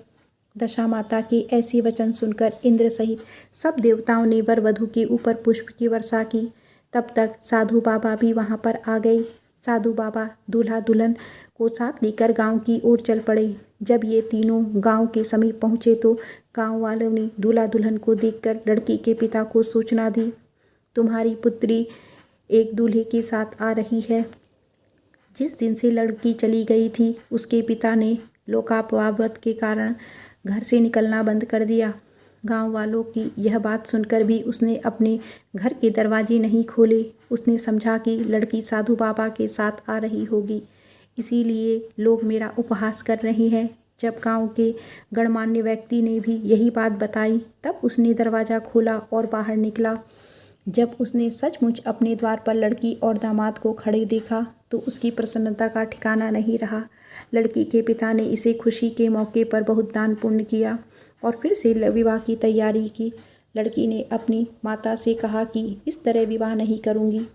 S1: दशा माता के ऐसे वचन सुनकर इंद्र सहित सब देवताओं ने वर वधू के ऊपर पुष्प की वर्षा की। तब तक साधु बाबा भी वहां पर आ गए। साधु बाबा दूल्हा दुल्हन को साथ लेकर गांव की ओर चल पड़े। जब ये तीनों गांव के समीप पहुंचे तो गांव वालों ने दूल्हा दुल्हन को देखकर लड़की के पिता को सूचना दी, तुम्हारी पुत्री एक दूल्हे के साथ आ रही है। जिस दिन से लड़की चली गई थी उसके पिता ने लोकापवाद के कारण घर से निकलना बंद कर दिया। गांव वालों की यह बात सुनकर भी उसने अपने घर के दरवाजे नहीं खोले। उसने समझा कि लड़की साधु बाबा के साथ आ रही होगी, इसीलिए लोग मेरा उपहास कर रहे हैं। जब गांव के गणमान्य व्यक्ति ने भी यही बात बताई तब उसने दरवाज़ा खोला और बाहर निकला। जब उसने सचमुच अपने द्वार पर लड़की और दामाद को खड़े देखा तो उसकी प्रसन्नता का ठिकाना नहीं रहा। लड़की के पिता ने इसे खुशी के मौके पर बहुत दान पुण्य किया और फिर से विवाह की तैयारी की। लड़की ने अपनी माता से कहा कि इस तरह विवाह नहीं करूँगी।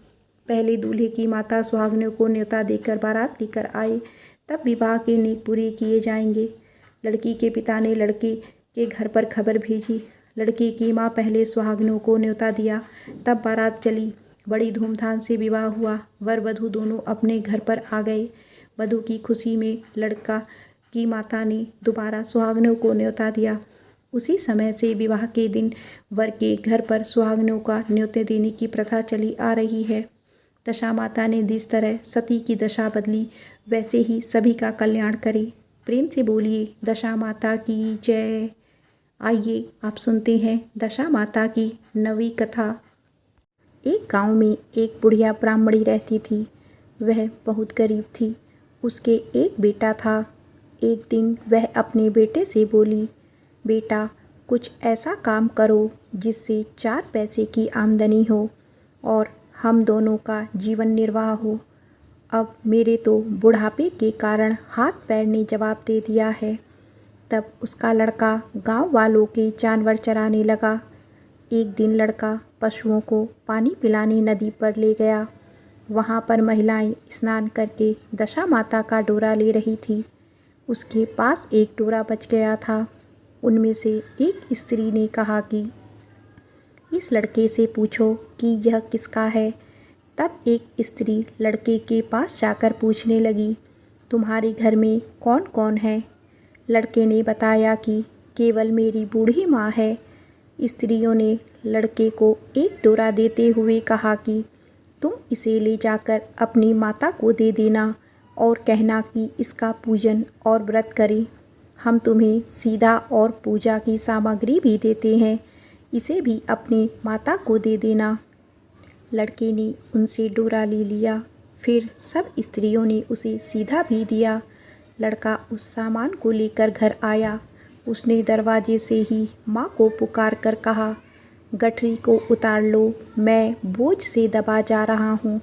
S1: पहले दूल्हे की माता सुहागनों को न्योता देकर बारात लेकर आए, तब विवाह के नेक पूरे किए जाएंगे। लड़की के पिता ने लड़के के घर पर खबर भेजी। लड़की की माँ पहले सुहागनों को न्योता दिया, तब बारात चली। बड़ी धूमधाम से विवाह हुआ। वर वधू दोनों अपने घर पर आ गए। वधू की खुशी में लड़का की माता ने दोबारा सुहागनों को न्योता दिया। उसी समय से विवाह के दिन वर के घर पर सुहागनों का न्योते देने की प्रथा चली आ रही है। दशा माता ने जिस तरह सती की दशा बदली, वैसे ही सभी का कल्याण करे। प्रेम से बोलिए दशा माता की जय। आइए आप सुनते हैं दशा माता की नवी कथा। एक गांव में एक बुढ़िया ब्राह्मणी रहती थी। वह बहुत गरीब थी। उसके एक बेटा था। एक दिन वह अपने बेटे से बोली, बेटा कुछ ऐसा काम करो जिससे 4 पैसे की आमदनी हो और हम दोनों का जीवन निर्वाह हो। अब मेरे तो बुढ़ापे के कारण हाथ पैर ने जवाब दे दिया है। तब उसका लड़का गांव वालों के जानवर चराने लगा। एक दिन लड़का पशुओं को पानी पिलाने नदी पर ले गया। वहाँ पर महिलाएं स्नान करके दशा माता का डोरा ले रही थी। उसके पास एक डोरा बच गया था। उनमें से एक स्त्री ने कहा कि इस लड़के से पूछो कि यह किसका है। तब एक स्त्री लड़के के पास जाकर पूछने लगी, तुम्हारे घर में कौन कौन है। लड़के ने बताया कि केवल मेरी बूढ़ी माँ है। स्त्रियों ने लड़के को एक डोरा देते हुए कहा कि तुम इसे ले जाकर अपनी माता को दे देना और कहना कि इसका पूजन और व्रत करें। हम तुम्हें सीधा और पूजा की सामग्री भी देते हैं, इसे भी अपनी माता को दे देना। लड़के ने उनसे डोरा ले लिया। फिर सब स्त्रियों ने उसे सीधा भी दिया। लड़का उस सामान को लेकर घर आया। उसने दरवाजे से ही माँ को पुकार कर कहा, गठरी को उतार लो, मैं बोझ से दबा जा रहा हूँ।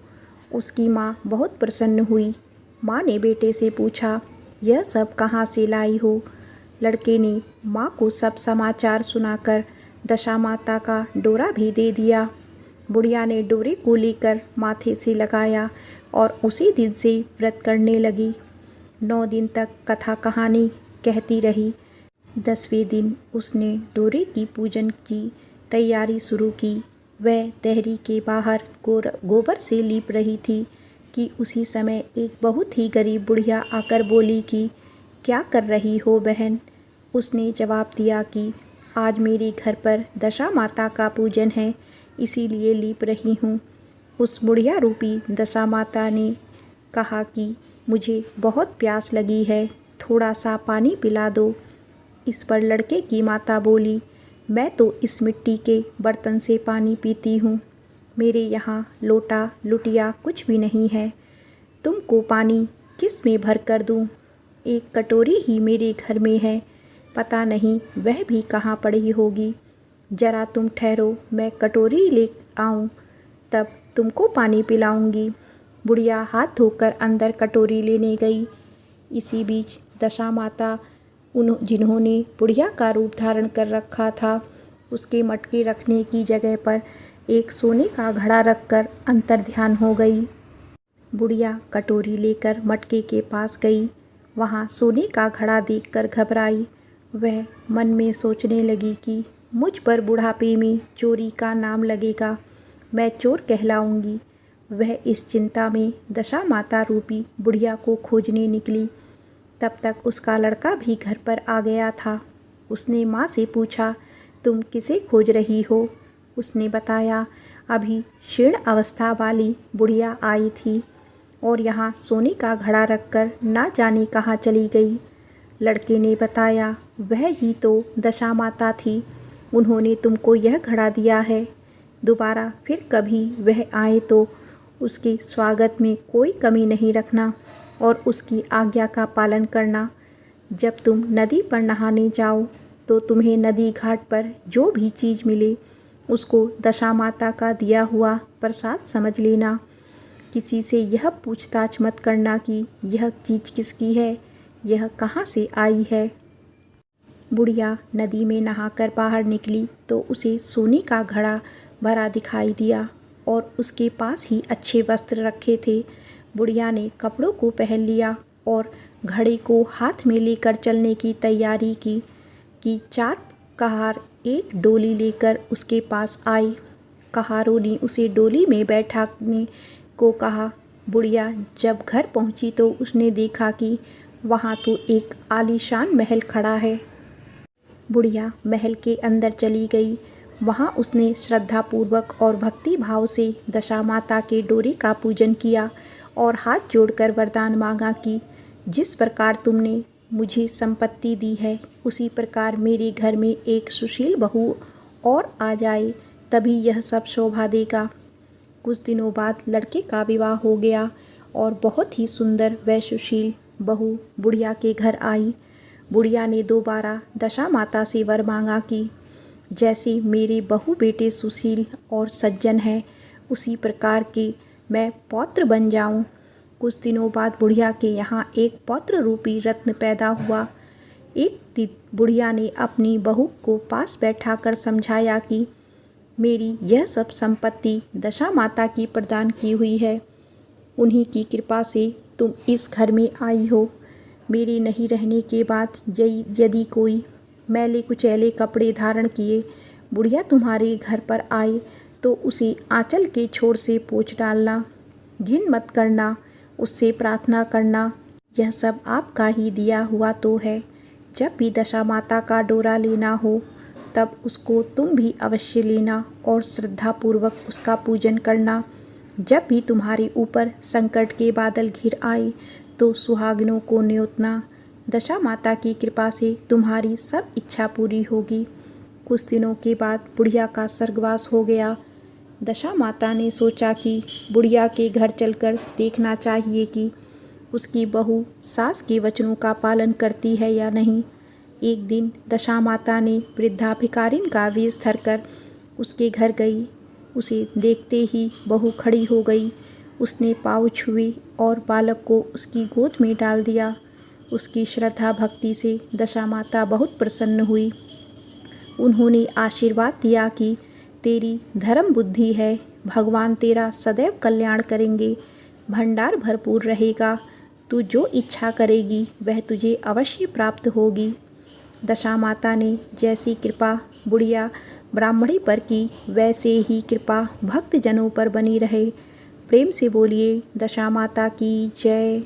S1: उसकी माँ बहुत प्रसन्न हुई। माँ ने बेटे से पूछा, यह सब कहाँ से लाई हो। लड़के ने माँ को सब समाचार सुनाकर दशा माता का डोरा भी दे दिया। बुढ़िया ने डोरे को लेकर माथे से लगाया और उसी दिन से व्रत करने लगी। 9 दिन तक कथा कहानी कहती रही। 10वें दिन उसने डोरे की पूजन की तैयारी शुरू की। वह देहरी के बाहर गोबर से लीप रही थी कि उसी समय एक बहुत ही गरीब बुढ़िया आकर बोली कि क्या कर रही हो बहन। उसने जवाब दिया कि आज मेरे घर पर दशा माता का पूजन है, इसीलिए लीप रही हूँ। उस बुढ़िया रूपी दशा माता ने कहा कि मुझे बहुत प्यास लगी है, थोड़ा सा पानी पिला दो। इस पर लड़के की माता बोली, मैं तो इस मिट्टी के बर्तन से पानी पीती हूँ, मेरे यहाँ लोटा लुटिया कुछ भी नहीं है। तुमको पानी किस में भर कर दूँ। एक कटोरी ही मेरे घर में है, पता नहीं वह भी कहाँ पड़ी होगी। ज़रा तुम ठहरो, मैं कटोरी ले आऊँ, तब तुमको पानी पिलाऊंगी। बुढ़िया हाथ धोकर अंदर कटोरी लेने गई। इसी बीच दशा माता जिन्होंने बुढ़िया का रूप धारण कर रखा था, उसके मटके रखने की जगह पर एक सोने का घड़ा रखकर अंतर्ध्यान हो गई। बुढ़िया कटोरी लेकर मटके के पास गई। वहाँ सोने का घड़ा देखकर घबराई। वह मन में सोचने लगी कि मुझ पर बुढ़ापे में चोरी का नाम लगेगा, मैं चोर कहलाऊंगी। वह इस चिंता में दशा माता रूपी बुढ़िया को खोजने निकली। तब तक उसका लड़का भी घर पर आ गया था। उसने माँ से पूछा, तुम किसे खोज रही हो। उसने बताया, अभी क्षीण अवस्था वाली बुढ़िया आई थी और यहाँ सोने का घड़ा रखकर ना जाने कहाँ चली गई। लड़के ने बताया, वह ही तो दशा माता थी, उन्होंने तुमको यह घड़ा दिया है। दोबारा फिर कभी वह आए तो उसके स्वागत में कोई कमी नहीं रखना और उसकी आज्ञा का पालन करना। जब तुम नदी पर नहाने जाओ तो तुम्हें नदी घाट पर जो भी चीज़ मिले उसको दशा माता का दिया हुआ प्रसाद समझ लेना। किसी से यह पूछताछ मत करना कि यह चीज़ किसकी है, यह कहाँ से आई है। बुढ़िया नदी में नहाकर बाहर निकली तो उसे सोने का घड़ा भरा दिखाई दिया और उसके पास ही अच्छे वस्त्र रखे थे। बुढ़िया ने कपड़ों को पहन लिया और घड़े को हाथ में लेकर चलने की तैयारी की कि 4 कहार एक डोली लेकर उसके पास आई कहारों ने उसे डोली में बैठाने को कहा। बुढ़िया जब घर पहुंची तो उसने देखा कि वहाँ तो एक आलीशान महल खड़ा है। बुढ़िया महल के अंदर चली गई। वहाँ उसने श्रद्धापूर्वक और भक्ति भाव से दशा माता के डोरे का पूजन किया और हाथ जोड़कर वरदान मांगा कि जिस प्रकार तुमने मुझे संपत्ति दी है उसी प्रकार मेरे घर में एक सुशील बहू और आ जाए, तभी यह सब शोभा देगा। कुछ दिनों बाद लड़के का विवाह हो गया और बहुत ही सुंदर व सुशील बहू बुढ़िया के घर आई। बुढ़िया ने दोबारा दशा माता से वर मांगा कि जैसे मेरे बहू बेटे सुशील और सज्जन हैं उसी प्रकार के मैं पौत्र बन जाऊं। कुछ दिनों बाद बुढ़िया के यहाँ एक पौत्र रूपी रत्न पैदा हुआ। एक दिन बुढ़िया ने अपनी बहू को पास बैठाकर समझाया कि मेरी यह सब संपत्ति दशा माता की प्रदान की हुई है। उन्हीं की कृपा से तुम इस घर में आई हो। मेरे नहीं रहने के बाद यदि कोई मैले कुचैले कपड़े धारण किए बुढ़िया तुम्हारे घर पर आए तो उसे आंचल के छोर से पोंछ डालना, घिन मत करना, उससे प्रार्थना करना, यह सब आपका ही दिया हुआ तो है। जब भी दशा माता का डोरा लेना हो तब उसको तुम भी अवश्य लेना और श्रद्धापूर्वक उसका पूजन करना। जब भी तुम्हारे ऊपर संकट के बादल घिर आए तो सुहागिनों को न्योतना। दशा माता की कृपा से तुम्हारी सब इच्छा पूरी होगी। कुछ दिनों के बाद बुढ़िया का स्वर्गवास हो गया। दशा माता ने सोचा कि बुढ़िया के घर चलकर देखना चाहिए कि उसकी बहू सास के वचनों का पालन करती है या नहीं। एक दिन दशा माता ने वृद्धा भिखारिन का वेश धरकर उसके घर गई। उसे देखते ही बहू खड़ी हो गई। उसने पाँव छुए और बालक को उसकी गोद में डाल दिया। उसकी श्रद्धा भक्ति से दशा माता बहुत प्रसन्न हुई। उन्होंने आशीर्वाद दिया कि तेरी धर्म बुद्धि है, भगवान तेरा सदैव कल्याण करेंगे, भंडार भरपूर रहेगा, तू जो इच्छा करेगी वह तुझे अवश्य प्राप्त होगी। दशा माता ने जैसी कृपा बुढ़िया ब्राह्मणी पर की वैसे ही कृपा भक्तजनों पर बनी रहे। प्रेम से बोलिए दशा माता की जय।